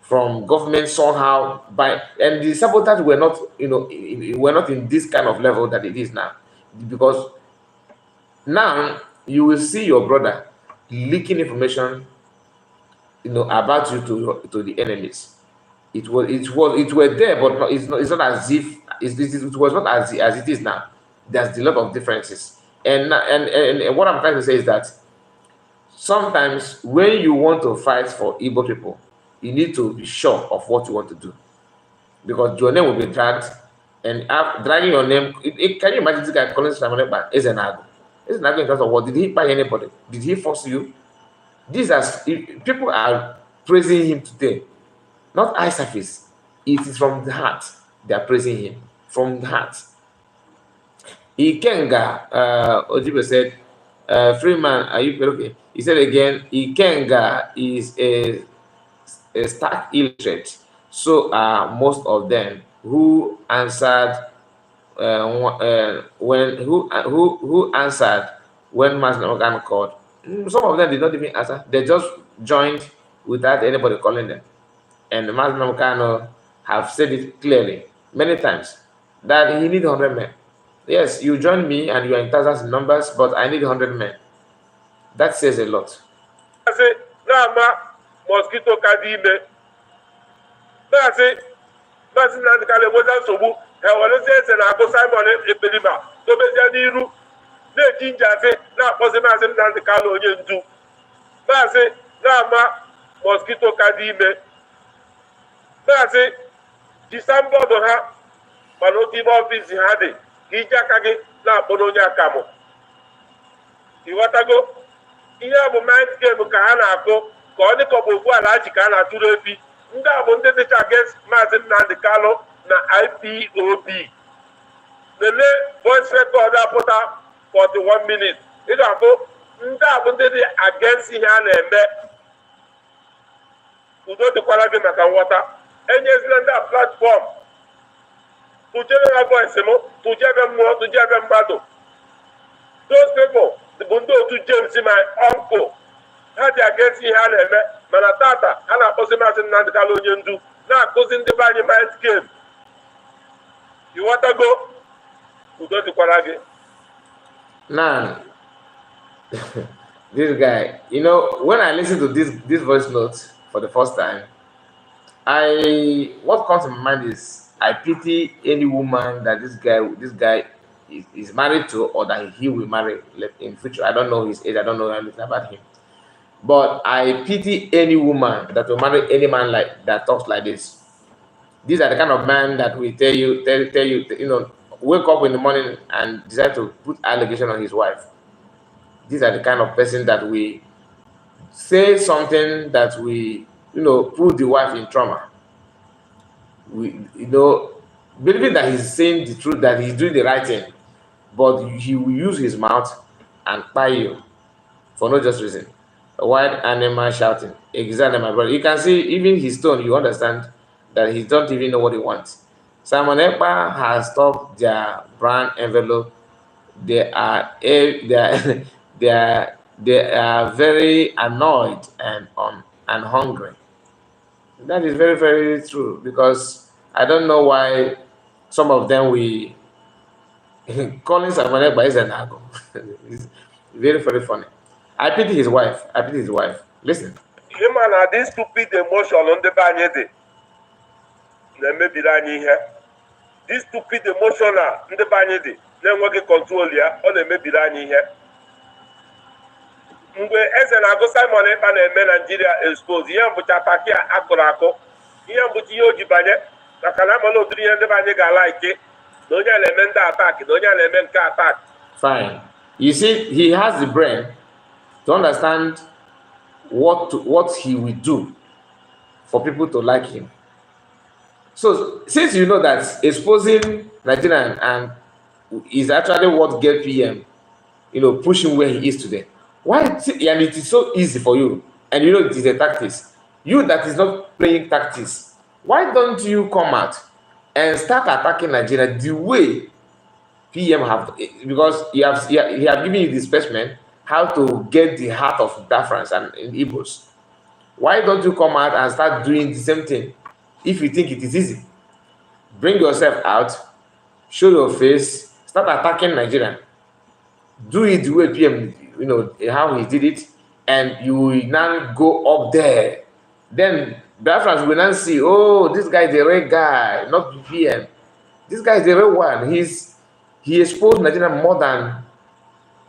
from government somehow and the sabotage were not in this kind of level that it is now, because now you will see your brother leaking information about you to the enemies. It was there, but it's not as if it was not as it is now. There's a lot of differences, and what I'm trying to say is that sometimes when you want to fight for Igbo people, you need to be sure of what you want to do, because your name will be dragged, and dragging your name. Can you imagine this guy calling Simon Ekpa Ezenago? Ezenago in terms of what? Did he buy anybody? Did he force you? People are praising him today, not eye surface. it is from the heart. They are praising him from the heart. Ikenga, Ojibe said, Freeman, are you okay? He said again, Ikenga is a stark illiterate. So are most of them who answered who answered when Master Morgan called. Some of them did not even answer. They just joined without anybody calling them. And Master Morgan have said it clearly many times that he needs 100 men. Yes, you join me and you are in thousands in numbers, but I need 100 men. That says a lot. Mosquito kadime. That's not the water so who say and I go Simon Epelima. So Bejaniru, the ginger say, now Posimas and the Calonian do. That's it, Nama Mosquito kadime. That's it, December do ha, Manotiva office had it. Hijakage, now Polonia Camo. You want to go? Ihe bụ mind game ka ha na-akụ ka ọ dịka ọ bụ okwu ala ji ka a na-atụrụ efi. Ndị a bụ ndị dịcha against Maazị Nnamdi Kanu na IPOB. Lelee voice record apụta 41 minutes. Ị ga-afụ ndị a bụ ndị dị against ihe a na-eme. Udo dịkwara gị maka nghọta. Enyezila ndị a platform. Tụjere ha voice m, tụjebe mmụọ, tụjebe mmadụ. Those people, the Bundo to James, my uncle, had the against ihe a na-eme, mana tata, ha na-akpọsị Maazị Nnamdi Kanu onye ndu, na-akụzi ndị be anyị mind game. You want to go? Udo dịkwara gị. Now, this guy, you know, when I listen to this voice note for the first time, what comes to my mind is I pity any woman that this guy is married to, or that he will marry in future. I don't know his age. I don't know anything about him. But I pity any woman that will marry any man that talks like this. These are the kind of men that will tell you, wake up in the morning and decide to put allegation on his wife. These are the kind of person that we say something that we, put the wife in trauma. Believing that he's saying the truth, that he's doing the right thing, but he will use his mouth and pie you for no just reason. A wild animal shouting. Exactly, my brother. You can see even his tone, you understand that he don't even know what he wants. Simon Ekpa has stopped their brand envelope. They are very annoyed and hungry. That is very, very true, because I don't know why some of them we calling Simon Ekpa is an ago. It's very, very funny. I pity his wife. Listen. Him and this stupid emotion on the banyede. Maybe this stupid emotion on the banyede. Then we can control ya. Or they may be here. Mgbe eze na-agụ Simon Ekpa na-eme Nigeria expose ihe mbụchi ataki akụrụ akụ, ihe mbụchi ihe o ji banye maka na amala odiri ihe ndị banye ga-ala ike na onye na-eme ndị attack na onye na-eme nke attack. Fine. You see, he has the brain to understand what he will do for people to like him. So since you know that exposing Nigerian and is actually what get PM, push him where he is today. Why? And it is so easy for you, and it is a tactics. You that is not playing tactics, why don't you come out and start attacking Nigeria the way PM have? Because he have given you the specimen how to get the heart of Biafrans and Igbos. Why don't you come out and start doing the same thing? If you think it is easy, bring yourself out, show your face, start attacking Nigeria. Do it the way PM, how he did it, and you will now go up there. Then Biafrans will now see, oh, this guy is the real guy, not PM. This guy is the real one. He exposed Nigeria more than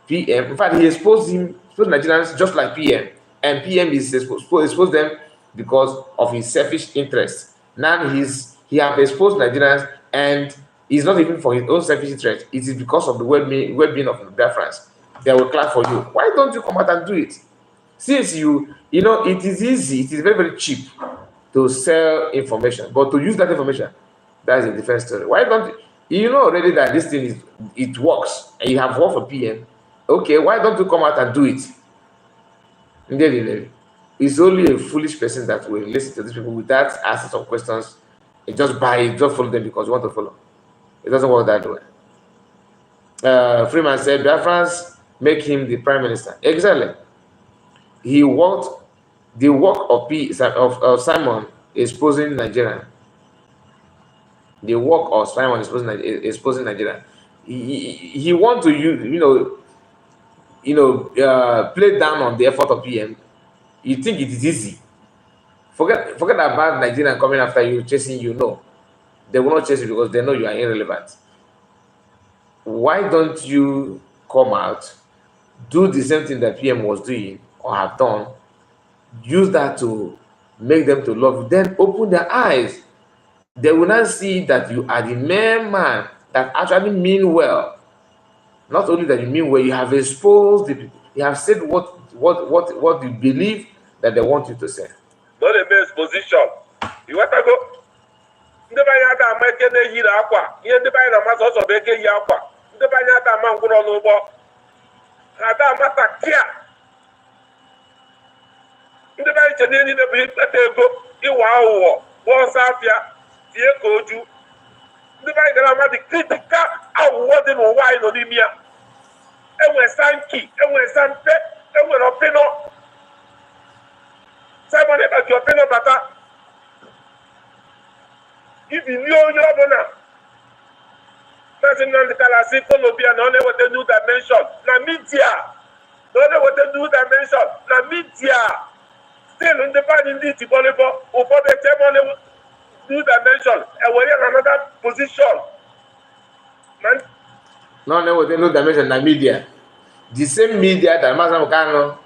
PM. In fact, he exposed Nigerians just like PM. And PM is exposed them because of his selfish interest. Now he has exposed Nigerians, and it's not even for his own selfish interest. It is because of the well-being of Biafrans. They will clap for you. Why don't you come out and do it? Since it is easy, it is very, very cheap to sell information, but to use that information, that's a different story. Why don't you know already that this thing it works and you have worked for PM? Okay, why don't you come out and do it? It's only a foolish person that will listen to these people without asking some questions. You just buy it, just follow them because you want to follow. It doesn't work that way. Freeman said, Biafrans make him the prime minister. Exactly. He worked the work of Simon exposing Nigeria. The work of Simon exposing Nigeria. He want to play down on the effort of PM. You think it is easy. Forget about Nigeria coming after you, chasing you. No, they will not chase you because they know you are irrelevant. Why don't you come out, do the same thing that PM was doing or have done, use that to make them to love you, then open their eyes. They will not see that you are the main man that actually mean well. Not only that you mean well, you have exposed the people. You have said what you believe that they want you to say. No the best position. You want to go? Ndị banye ata ama eke na-eyiri akwa ihe ndị banye na-amasị ọsọ bụ eke yi akwa ndị banye ata ama ngwụrọ n'ụgbọ ha ada amata kia ndị banye che niile bụ ikpeta ego ịwa aghụghọ bọọsọ afịa tie ka oju ndị banye gara ama dị kritikal aghụghọ dị n'ụwa anyị nọ n'ime ya enwere sanki enwere sampe enwere ọpịnọ Simon Ekpa ji ọpịnọ bata ibi ní onye ọbụla person Nnamdi Kanu asị Kolobia na ọ na-eweta new dimension na media na ọ na-eweta new dimension na media still ndị banyị ndị itibolịbọ ụfọdụ echebe new dimension ewere ya na another position na ọ na-eweta new dimension na media. The same media that Mazi Kanu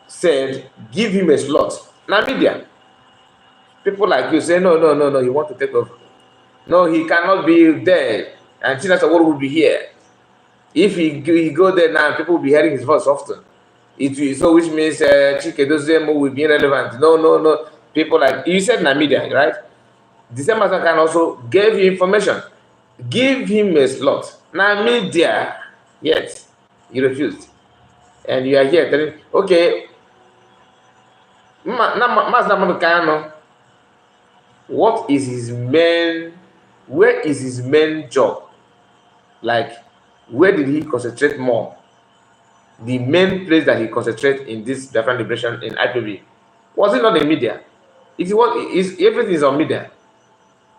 said give him a slot na media. People like you say, no, he want to take over. No, he cannot be there. And Chinasa will be here. If he go there now, people will be hearing his voice often. So which means Chike Dozemo will be irrelevant. No. People like, you said na media, right? The same person can also give you information. Give him a slot. Na media. Yet, he refused. And you are here telling, okay, Mazi Kanu, what is his main, where is his main job? Like, where did he concentrate more? The main place that he concentrated in this Biafran liberation in IPB, was it not the media? Everything is on media.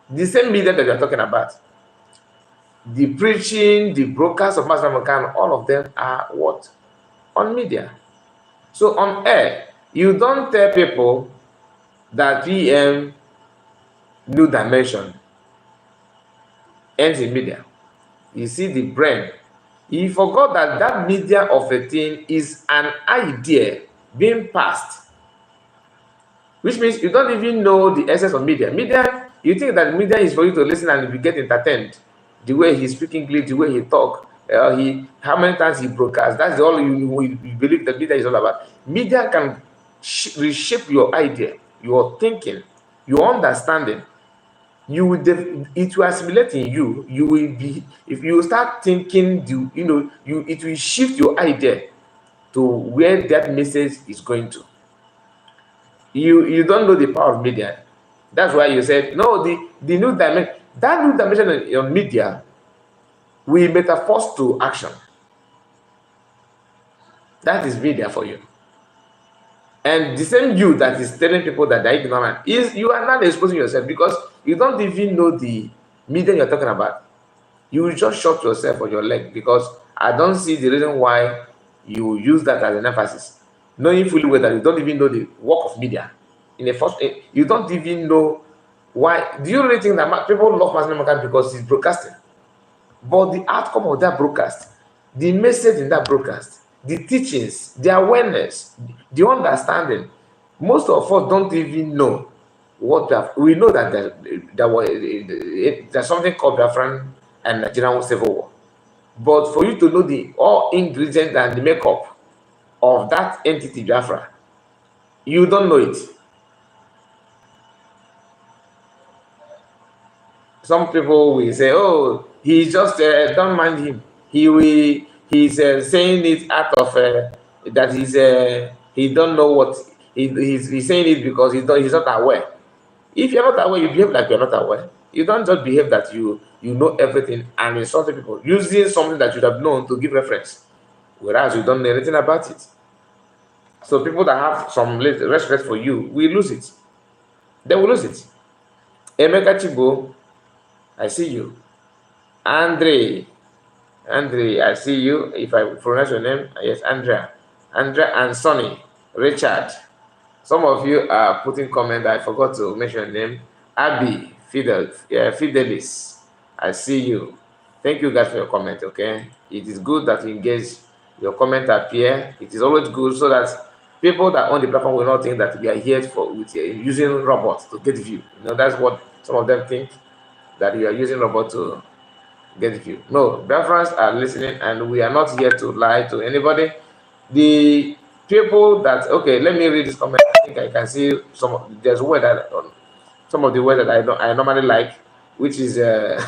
The same media that we are talking about. The preaching, the broadcast of Mazi Kanu, all of them are what? On media. So on air, you don't tell people that PM new dimension ends in media. You see the brain. You forgot that media of a thing is an idea being passed, which means you don't even know the essence of media. Media, you think that media is for you to listen and you get entertained. The way he speaks English, the way he talk, how many times he broadcasts. That's all you believe that media is all about. Media can reshape your idea, your thinking, your understanding. It will assimilate in you. You will be, if you start thinking, it will shift your idea to where that message is going to. You don't know the power of media. That's why you said no. The new dimension, that new dimension on media, will metaphors to action. That is media for you. And the same you that is telling people that they're ignorant is you are not exposing yourself because you don't even know the media you're talking about. You will just shot yourself on your leg because I don't see the reason why you use that as an emphasis, knowing fully well that you don't even know the work of media. You don't even know why. Do you really think that people love Mazi Kanu because he's broadcasting? But the outcome of that broadcast, the message in that broadcast, the teachings, the awareness, the understanding, most of us don't even know what we know that there's something called Biafran and Nigerian Civil War. But for you to know the all ingredients and the makeup of that entity Biafra, you don't know it. some people will say, "Oh, he just don't mind him. He's saying it out of that he don't know what he's saying it because he's not aware." If you're not aware, you behave like you're not aware. You don't just behave that you know everything and insult people using something that you have known to give reference, whereas you don't know anything about it. So people that have some respect for you will lose it. They will lose it. Emeka Chibo, I see you. Andre, I see you. If I pronounce your name, yes, Andrea and Sonny, Richard. Some of you are putting comment. I forgot to mention your name. Abby, Fidelis. I see you. Thank you guys for your comment. Okay, it is good that you engage. Your comment appear. It is always good so that people that own the platform will not think that we are here using robots to get view. That's what some of them think, that you are using robot to get view. No, reference are listening, and we are not here to lie to anybody. The people that let me read this comment. I think I can see there's word that some of the words that I normally like, which is the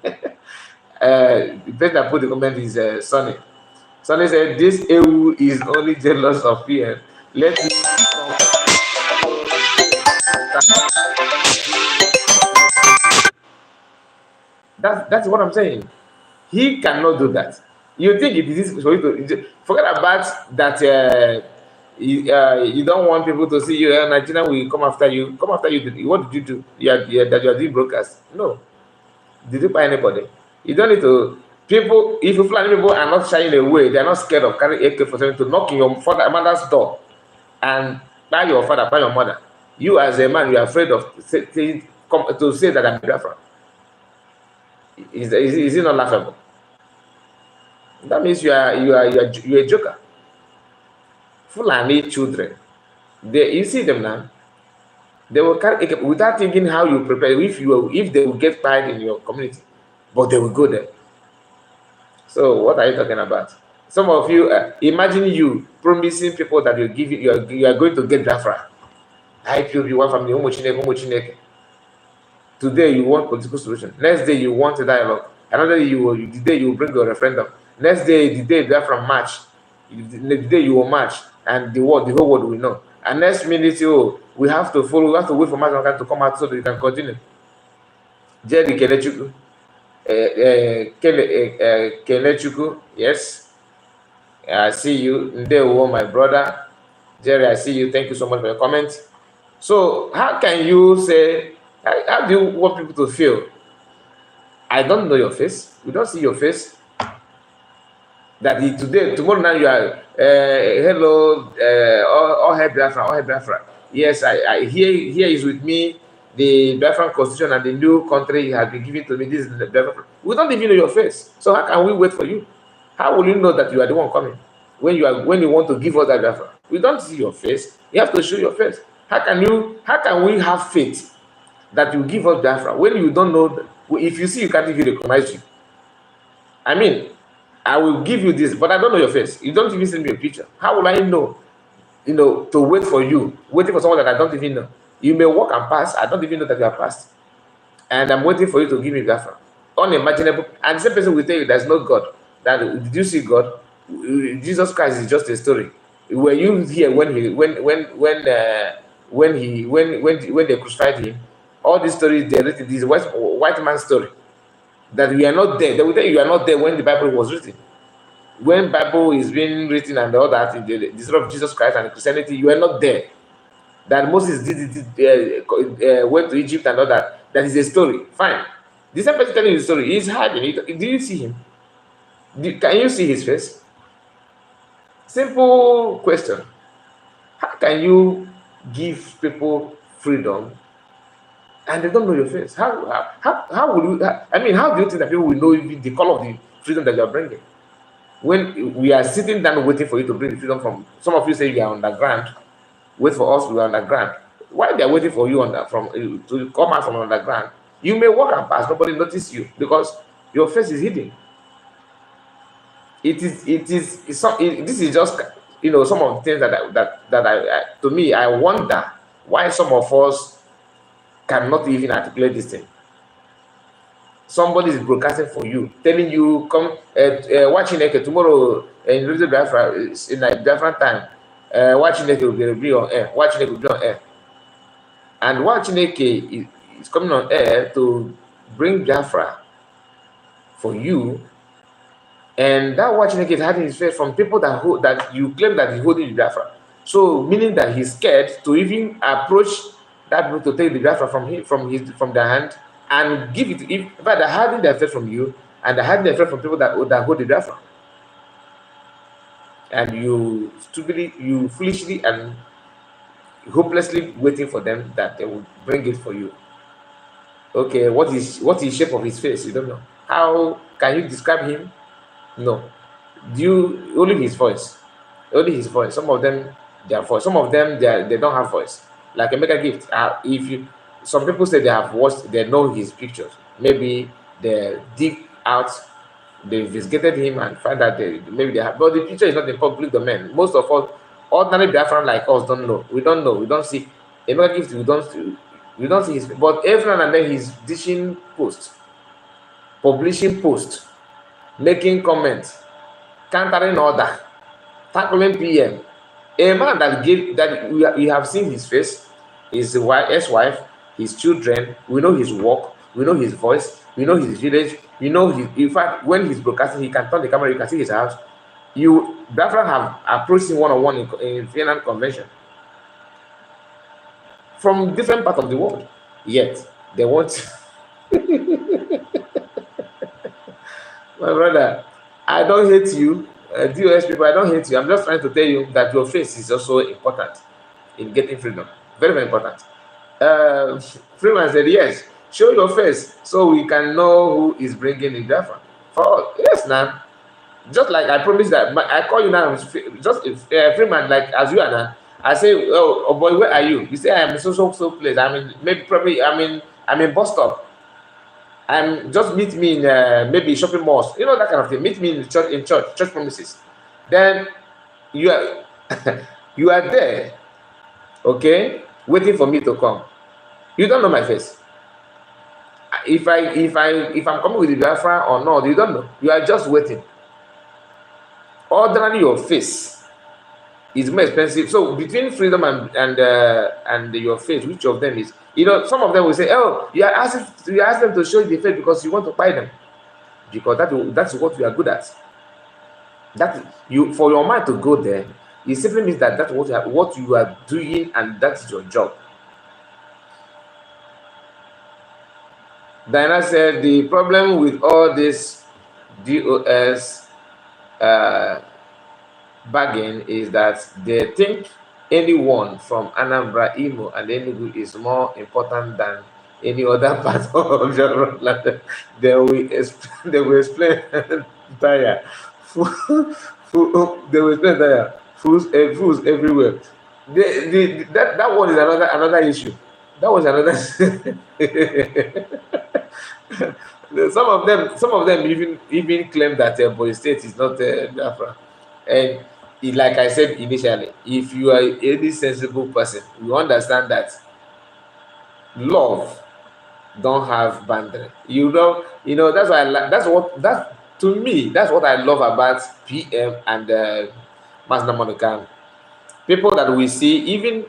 person that put the comment is Sonny. Sonny said, "This EU is only jealous of PM. Let me that's what I'm saying. He cannot do that. You think it is for you to forget about that? You don't want people to see you. Nigeria will come after you. Come after you. What did you do? That you are doing broadcast. No. Did you buy anybody? You don't need to. People, if you fly people are not shying away, they are not scared of carrying AK-47 to knock in your mother's door and buy your father, buy your mother. You as a man, you are afraid of to say that I'm Biafra. Is it not laughable? That means you're a joker. Fulani children, you see them now. They will carry without thinking how you prepare. If they will get pride in your community, but they will go there. So what are you talking about? Some of you imagine you promising people that you are going to get Biafra. IPOB, one family, Today you want political solution. Next day you want a dialogue. Another day the day you bring a referendum. Next day the day Biafra march. The day you will march and the whole world will know. And next minute we have to follow. We have to wait for Master to come out so that we can continue. Jerry Kelechuku. Kelechuku, yes. I see you. Ndewo, my brother. Jerry, I see you. Thank you so much for your comment. So how can you say, how do you want people to feel? I don't know your face. We don't see your face. That tomorrow now you are, hello, all hail Biafra. Yes, I here is with me. The Biafran constitution and the new country has been given to me. This is the Biafran. We don't even know your face. So how can we wait for you? How will you know that you are the one coming when you want to give us that Biafra? We don't see your face. You have to show your face. How can we have faith that you give us Biafra when you don't know? If you see, you can't even recognize you. I mean, I will give you this, but I don't know your face. You don't even send me a picture. How will I know? To wait for you, waiting for someone that I don't even know. You may walk and pass. I don't even know that you are passed, and I'm waiting for you to give me Biafra. Unimaginable. And the same person will tell you there's no God. Did you see God? Jesus Christ is just a story. Were you here when they crucified him? All these stories they're written. This white man's story. That we are not there. They will tell you are not there when the Bible was written. When Bible is being written and all that in the story of Jesus Christ and Christianity, you are not there. That Moses went to Egypt and all that. That is a story. Fine. The same person telling you the story, he's hiding. Did you see him? Can you see his face? Simple question. How can you give people freedom and they don't know your face? How will you? How do you think that people will know even the color of the freedom that you are bringing? When we are sitting down waiting for you to bring the freedom from, some of you say you are underground, wait for us, we are underground. While they are waiting for you to come out from underground, you may walk and pass, nobody notice you because your face is hidden. This is just some of the things that to me I wonder why some of us cannot even articulate this thing. somebody is broadcasting for you, telling you, come watching it tomorrow in Radio Biafra in a different time. Watching it will be on air. Watching it will be on air. And watching it is coming on air to bring Biafra for you. And that watching it is hiding his face from people that you claim that he's holding the Biafra. So meaning that he's scared to even approach that people to take the Biafra from their hand and give it to him. In fact, they're hiding their faith from you, and they're hiding their faith from people that hold the Biafra. And you stupidly, you foolishly and hopelessly waiting for them that they will bring it for you. Okay, what is the shape of his face? You don't know. How can you describe him? No. Only his voice. Only his voice. Some of them, their voice. Some of them, they don't have voice. Like a mega gift. Some people say they have watched, they know his pictures. Maybe they dig out, they investigated him and find that maybe they have. But the picture is not in public domain. Most of us, ordinary Biafran like us, don't know. We don't know. We don't see a mega gift. We don't see his. But every now and then he's dishing posts, publishing posts, making comments, countering order, tackling PM. A man that we have seen his face, his ex-wife, his children. We know his work. We know his voice. We know his village. We know his. In fact, when he's broadcasting, he can turn the camera. You can see his house. Biafra have approached him one-on-one in Vienna Convention from different parts of the world. Yet they want. My brother, I don't hate you. DOS people, I don't hate you. I'm just trying to tell you that your face is also important in getting freedom. Very, very important. Freeman said, yes, show your face so we can know who is bringing the Biafra. Yes, now. Just like I promised that, I call you now, just Freeman, like as you are now. I say, oh boy, where are you? You say, I am in so place. I'm in bus stop. Just meet me in maybe shopping malls, that kind of thing. Meet me in church premises. Then you are you are there, okay, waiting for me to come. You don't know my face. If I'm coming with the Biafra or not, you don't know. You are just waiting. Ordinarily, your face is more expensive. So between freedom and your face, which of them is? Some of them will say, "Oh, you ask them to show you the face because you want to buy them," because that's what we are good at. For your mind to go there, it simply means that that's what you are doing, and that's your job. Diana said the problem with all this DOS bargain is that they think anyone from Anambra, Imo, and Enugu is more important than any other part of the They will explain Taya. They will explain Taya. Fools everywhere. That one is another issue. That was another. Some of them even claim that Boy State is not Biafra. And like I said initially, if you are any sensible person, you understand that love don't have boundary. That's why to me, that's what I love about PM and Masna Monica. People that we see, even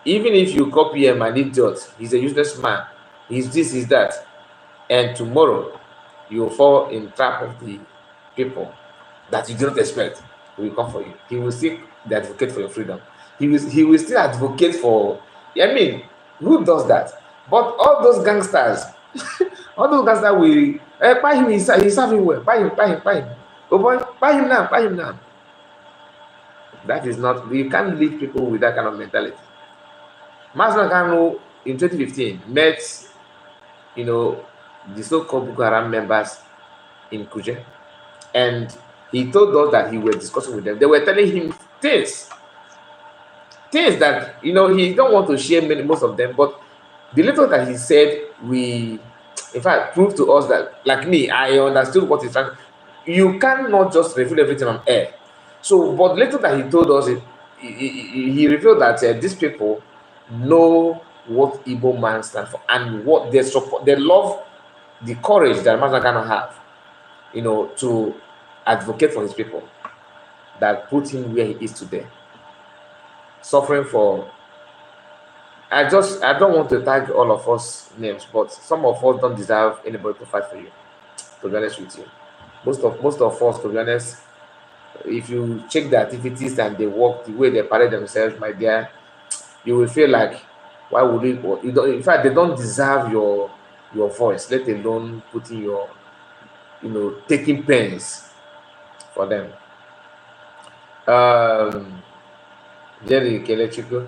if you call PM an idiot, he's a useless man, he's this, he's that, and tomorrow you fall in trap of the people that you don't expect. He will come for you. He will still advocate for your freedom. He will still advocate for. Who does that? But all those gangsters, will buy him. He's serving well. Buy him. Oh boy, buy him now. That is not. You can't lead people with that kind of mentality. Masna Kanu in 2015 met, the so-called Boko Haram members in Kuje, and he told us that he was discussing with them. They were telling him things that he don't want to share most of them, but the little that he said, in fact, proved to us that, like me, I understood what he's trying. You cannot just reveal everything on air. So, but little that he told us, he revealed that these people know what Igbo man stands for and what they support. They love the courage that Mahatma Gandhi have, to advocate for his people, that put him where he is today, suffering for. I don't want to tag all of us names, but some of us don't deserve anybody to fight for you. To be honest with you, most of us, to be honest, if you check the activities and they work the way they parade themselves, my dear, you will feel like, why would you don't, in fact, they don't deserve your voice, let alone putting your, taking pains for them. um Jerry Kelechiku,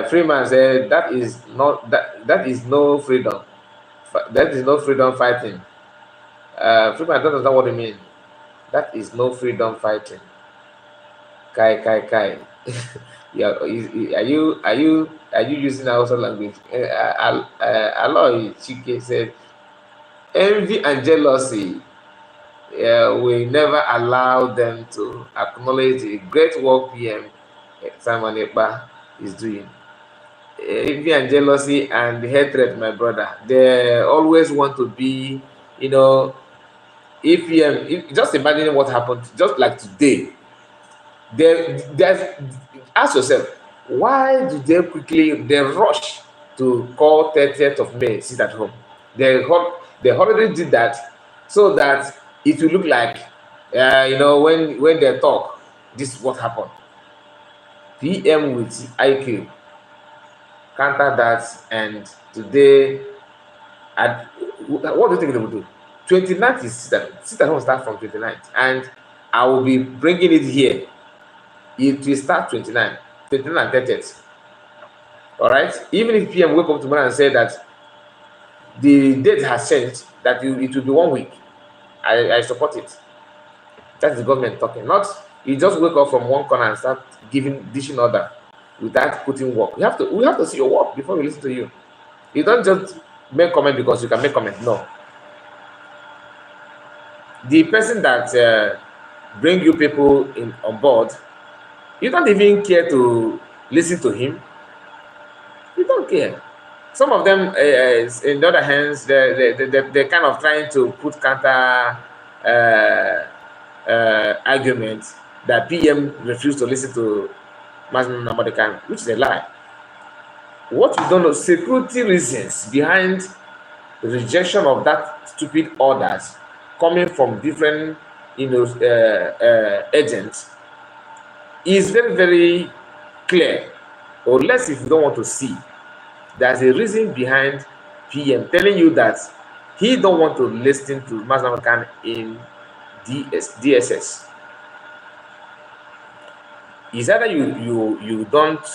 Freeman said that is no freedom. That is no freedom fighting. Freeman, I don't understand what you mean. That is no freedom fighting. Kai Kai Kai. Yeah, are you using Hausa language? Aloy Chike said, envy and jealousy will never allow them to acknowledge the great work PM Simon Ekpa is doing. Envy and jealousy and hatred, my brother, they always want to be, if PM, just imagine what happened, just like today. There's ask yourself, why do they rush to call 30th of May sit at home? They already did that so that it will look like, when they talk, this is what happened. PM with IQ counter that, and today, what do you think they will do? 29th is sit at home start from 29th, and I will be bringing it here. It will start 29 and 30th. All right. Even if PM wake up tomorrow and say that the date has changed, that it will be 1 week, I support it. That's the government talking. Not you just wake up from one corner and start dishing order without putting work. We have to see your work before we listen to you. You don't just make comment because you can make comment. No. The person that bring you people on board, you don't even care to listen to him. You don't care. Some of them, in the other hands, they're kind of trying to put counter arguments that PM refused to listen to Mazin Namadekan, which is a lie. What we don't know, security reasons behind the rejection of that stupid orders coming from different, agents is very, very clear. Unless if you don't want to see, there's a reason behind PM telling you that he don't want to listen to Mazin Namadekan in DSS. Is either you don't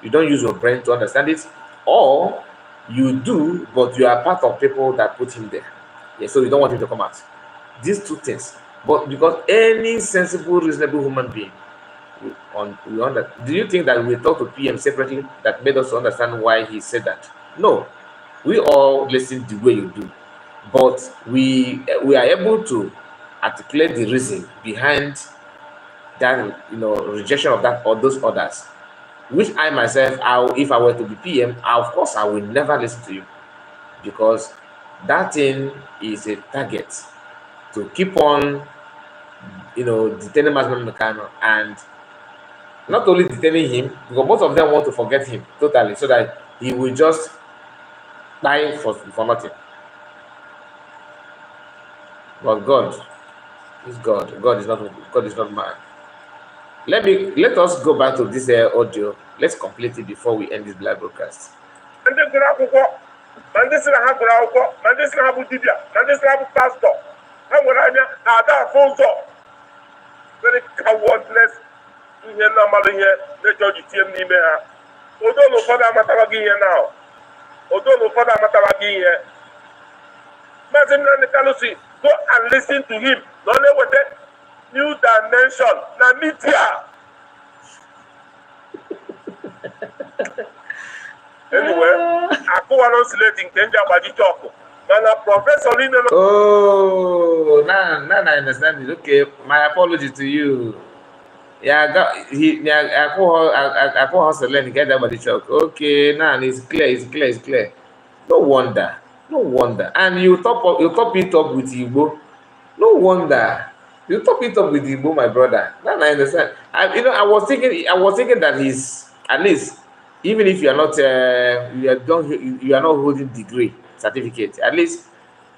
use your brain to understand it, or you do, but you are part of people that put him there. Yeah, so you don't want him to come out. These two things. But because any sensible, reasonable human being do you think that we talk to PM separately that made us understand why he said that? No. We all listen the way you do. But we are able to articulate the reason behind that, rejection of that or those orders, which I myself, if I were to be PM, of course I will never listen to you, because that thing is a target to keep on, detaining Mazin Namadekan, and not only detaining him, because most of them want to forget him totally, so that he will just die for nothing. But God is God. God is not man. Let us go back to this audio. Let's complete it before we end this live broadcast. Very cowardless ihe na mmadụ ihe na-eji ji tie m n'ime ha. Odo na ụfọdụ amatara gị ihe now. Odo na ụfọdụ amatara gị ihe. Maazị Nnamdi Kanu si, go and listen to him. Na ọ na-eweta new dimension na media. Anyway, akụwara slate nke ndị agbaji chọkụ. Mana prọfesọ niile. Oh, now I understand it. Okay, my apology to you. Yeah, I call her Selene, get that body shock. Okay, now it's clear. No wonder. No wonder. And you top it up with Igbo. No wonder. You top it up with Igbo, my brother. Now I understand. I was thinking that he's at least, even if you are not you are not holding degree certificate, at least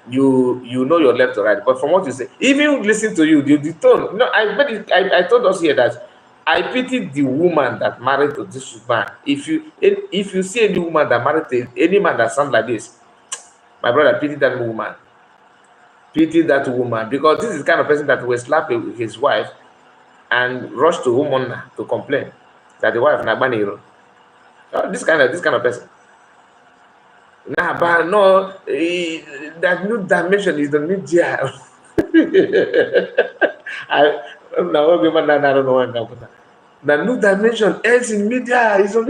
you know your left or right. But from what you say, even listen to you, the tone. I told us here that I pity the woman that married to this man. If you see any woman that married to any man that sounds like this, my brother, pity that woman. Pity that woman, because this is the kind of person that will slap his wife and rush to woman to complain that the wife na baniro. This kind of person. Nah, but no, that new dimension is the media. I now woman I don't know what. The new dimension ends in media. Is on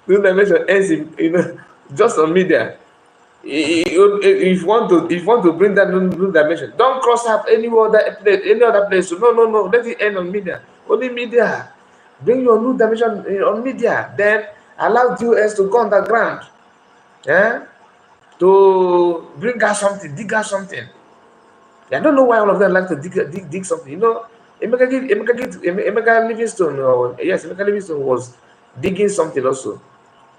new dimension ends in just on media. If you want to bring that new dimension, don't cross up any other place. So no, let it end on media. Only media. Bring your new dimension on media. Then allow US to go underground. Yeah, to bring out something, dig out something. I don't know why all of them like to dig something. Emeka Livingstone, yes, Emeka Livingstone was digging something also,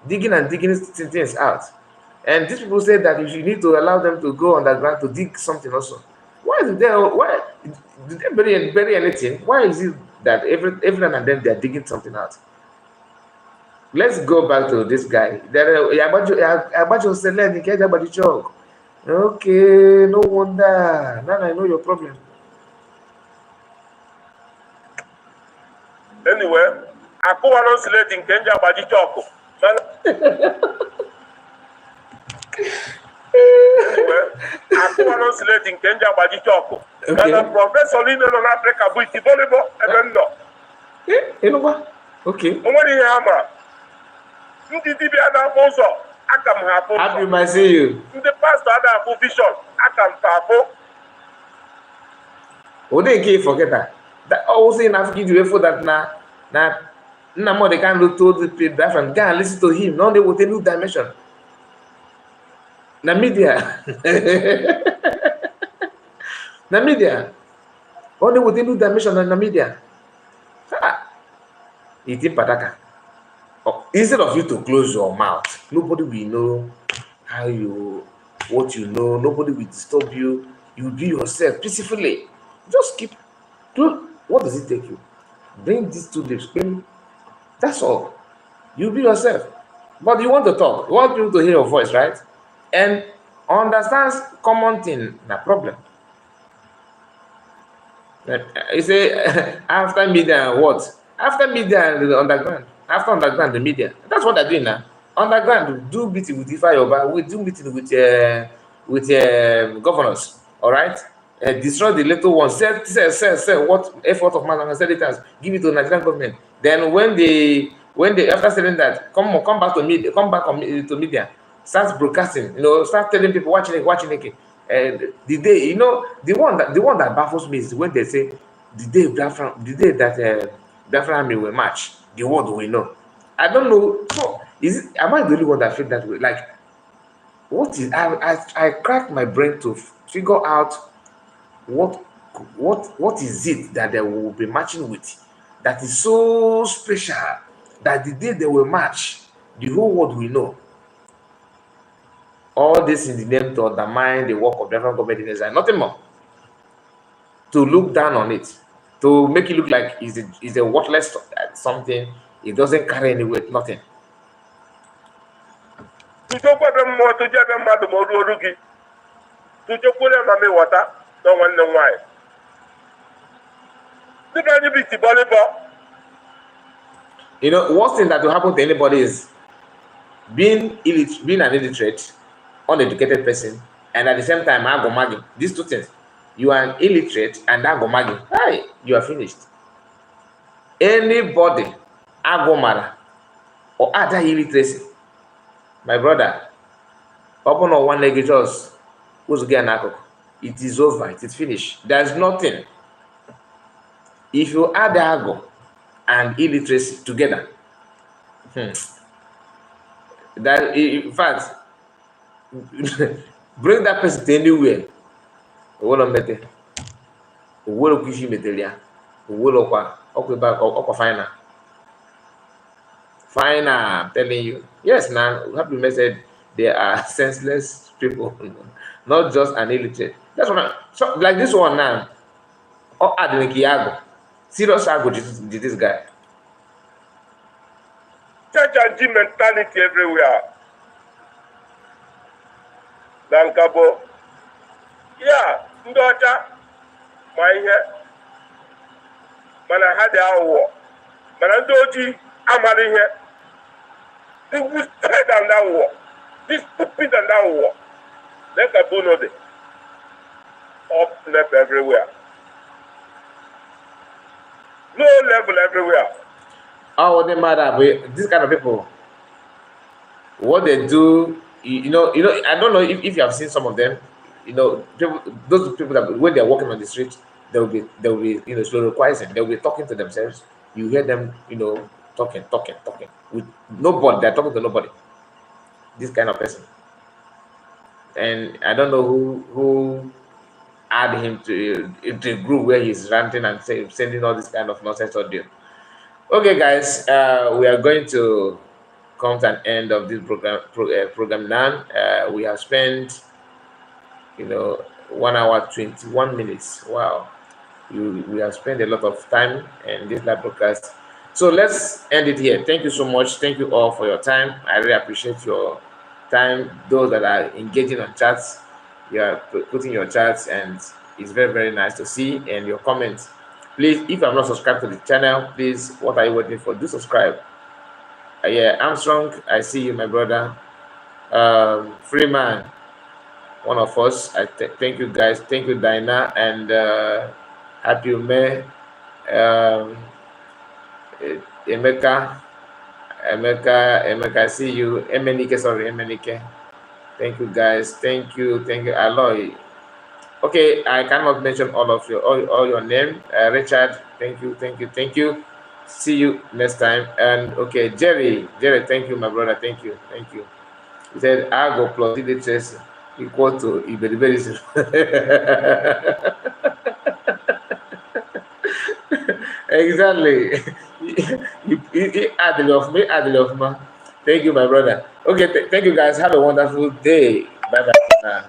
digging and digging things out. And these people say that you need to allow them to go underground to dig something also. Why did they bury anything? Why is it that every now and then they are digging something out? Let's go back to this guy. Abajo said, "Let me get about the joke." Okay, no wonder. Now I know your problem. Anyway, akụwa nọ slate nke nji agbaji chọkụ. Anyway, akụwa nọ slate nke nji agbaji chọkụ. Mana prọfesọ niile nọ n'Afrịka bụ itibolibo ebe m nọ. Ịnụkwa? Okay. O nwere ihe ha mara. Ndị dibịa na-afụ ụzọ aka m ha afụ ụzọ. Happy to see you. Ndị pastọ a na-afụ vision aka m fa afụ. Ode nke forget that. That also in Africa you wait for that na Nnamdi Kanu told the Biafran, go and listen to him. Now they will take new dimension. Na media. Na media. Only with a new dimension na media. Iti pataka. Instead of you to close your mouth, nobody will know what you know. Nobody will disturb you. You be yourself peacefully. Just keep. What does it take you? Bring these two lips. That's all. You be yourself. But you want to talk. You want people to hear your voice, right? And understands common thing, the problem. You say after media, what? After media, the underground. After underground, the media. That's what they're doing now. Underground, do meeting with Ifayoba. We do meeting with governors. All right. Destroy the little ones. Say what effort of man said it as. Give it to the Nigerian government. Then when they after saying that, come back to media, to media. Start broadcasting, start telling people watching it. The day, the one that baffles me is when they say the day that Biafra army will march, the world will know. I don't know. So am I the only one that feel that way? Like, what is I cracked my brain to figure out what is it that they will be marching with that is so special that the day they will march, the whole world will know. All this in the name to undermine the work of different government in Israel, nothing more. To look down on it, to make it look like it's a worthless something, it doesn't carry any weight, nothing. Worst thing that will happen to anybody is being an illiterate, uneducated person, and at the same time agomagi. These two things, you are an illiterate and agomagi. Hi, you are finished. Anybody agomara or other illiteracy, my brother, open on one leg just it is over, it is finished. There's nothing. If you add ago, and illiteracy together. That, in fact, bring that person to anywhere. Owolo mete, owolo kushi metelia, owolo kwa, okwa final. Final, I'm telling you. Yes, now, we have to message they are senseless people, not just an illiterate. That's what so like this one now. Oh, Adonikiago. Serious ago did this guy. Church and G mentality everywhere. Dankabo. Yeah, ndị ọcha ma ihe mana ha dị aghụghọ mana ndị ojii amara ihe dị stupid and aghụghọ dị stupid and aghụghọ Dankabo no dey up level everywhere, low level everywhere. Oh, they matter, but this kind of people, what they do, you know, I don't know if you have seen some of them. You know, those people that when they're walking on the street, they'll be, soliloquizing. They'll be talking to themselves. You hear them, talking with nobody. They're talking to nobody. This kind of person, and I don't know who add him to the group where he's ranting and sending all this kind of nonsense audio. Okay, guys, we are going to come to an end of this program now. We have spent 1 hour 21 minutes. Wow, we have spent a lot of time in this live broadcast. So let's end it here. Thank you so much. Thank you all for your time. I really appreciate your time. Those that are engaging on chats, you are putting your chats, and it's very, very nice to see, and your comments. Please, if you are not subscribed to the channel, please, what are you waiting for? Do subscribe. Yeah, Armstrong, I see you, my brother. Freeman, one of us. Thank you, guys. Thank you, Dinah, and Happy May. Emeka, I see you. Emenike, sorry, Emenike. Thank you, guys. Thank you, Aloy. Okay, I cannot mention all of all your name. Richard, thank you. See you next time. And okay, Jerry, thank you, my brother. Thank you. He said, Argo plus illiteracy equal to Iberiberism. Exactly. You add the love me, Thank you, my brother. Okay, thank you, guys. Have a wonderful day. Bye bye.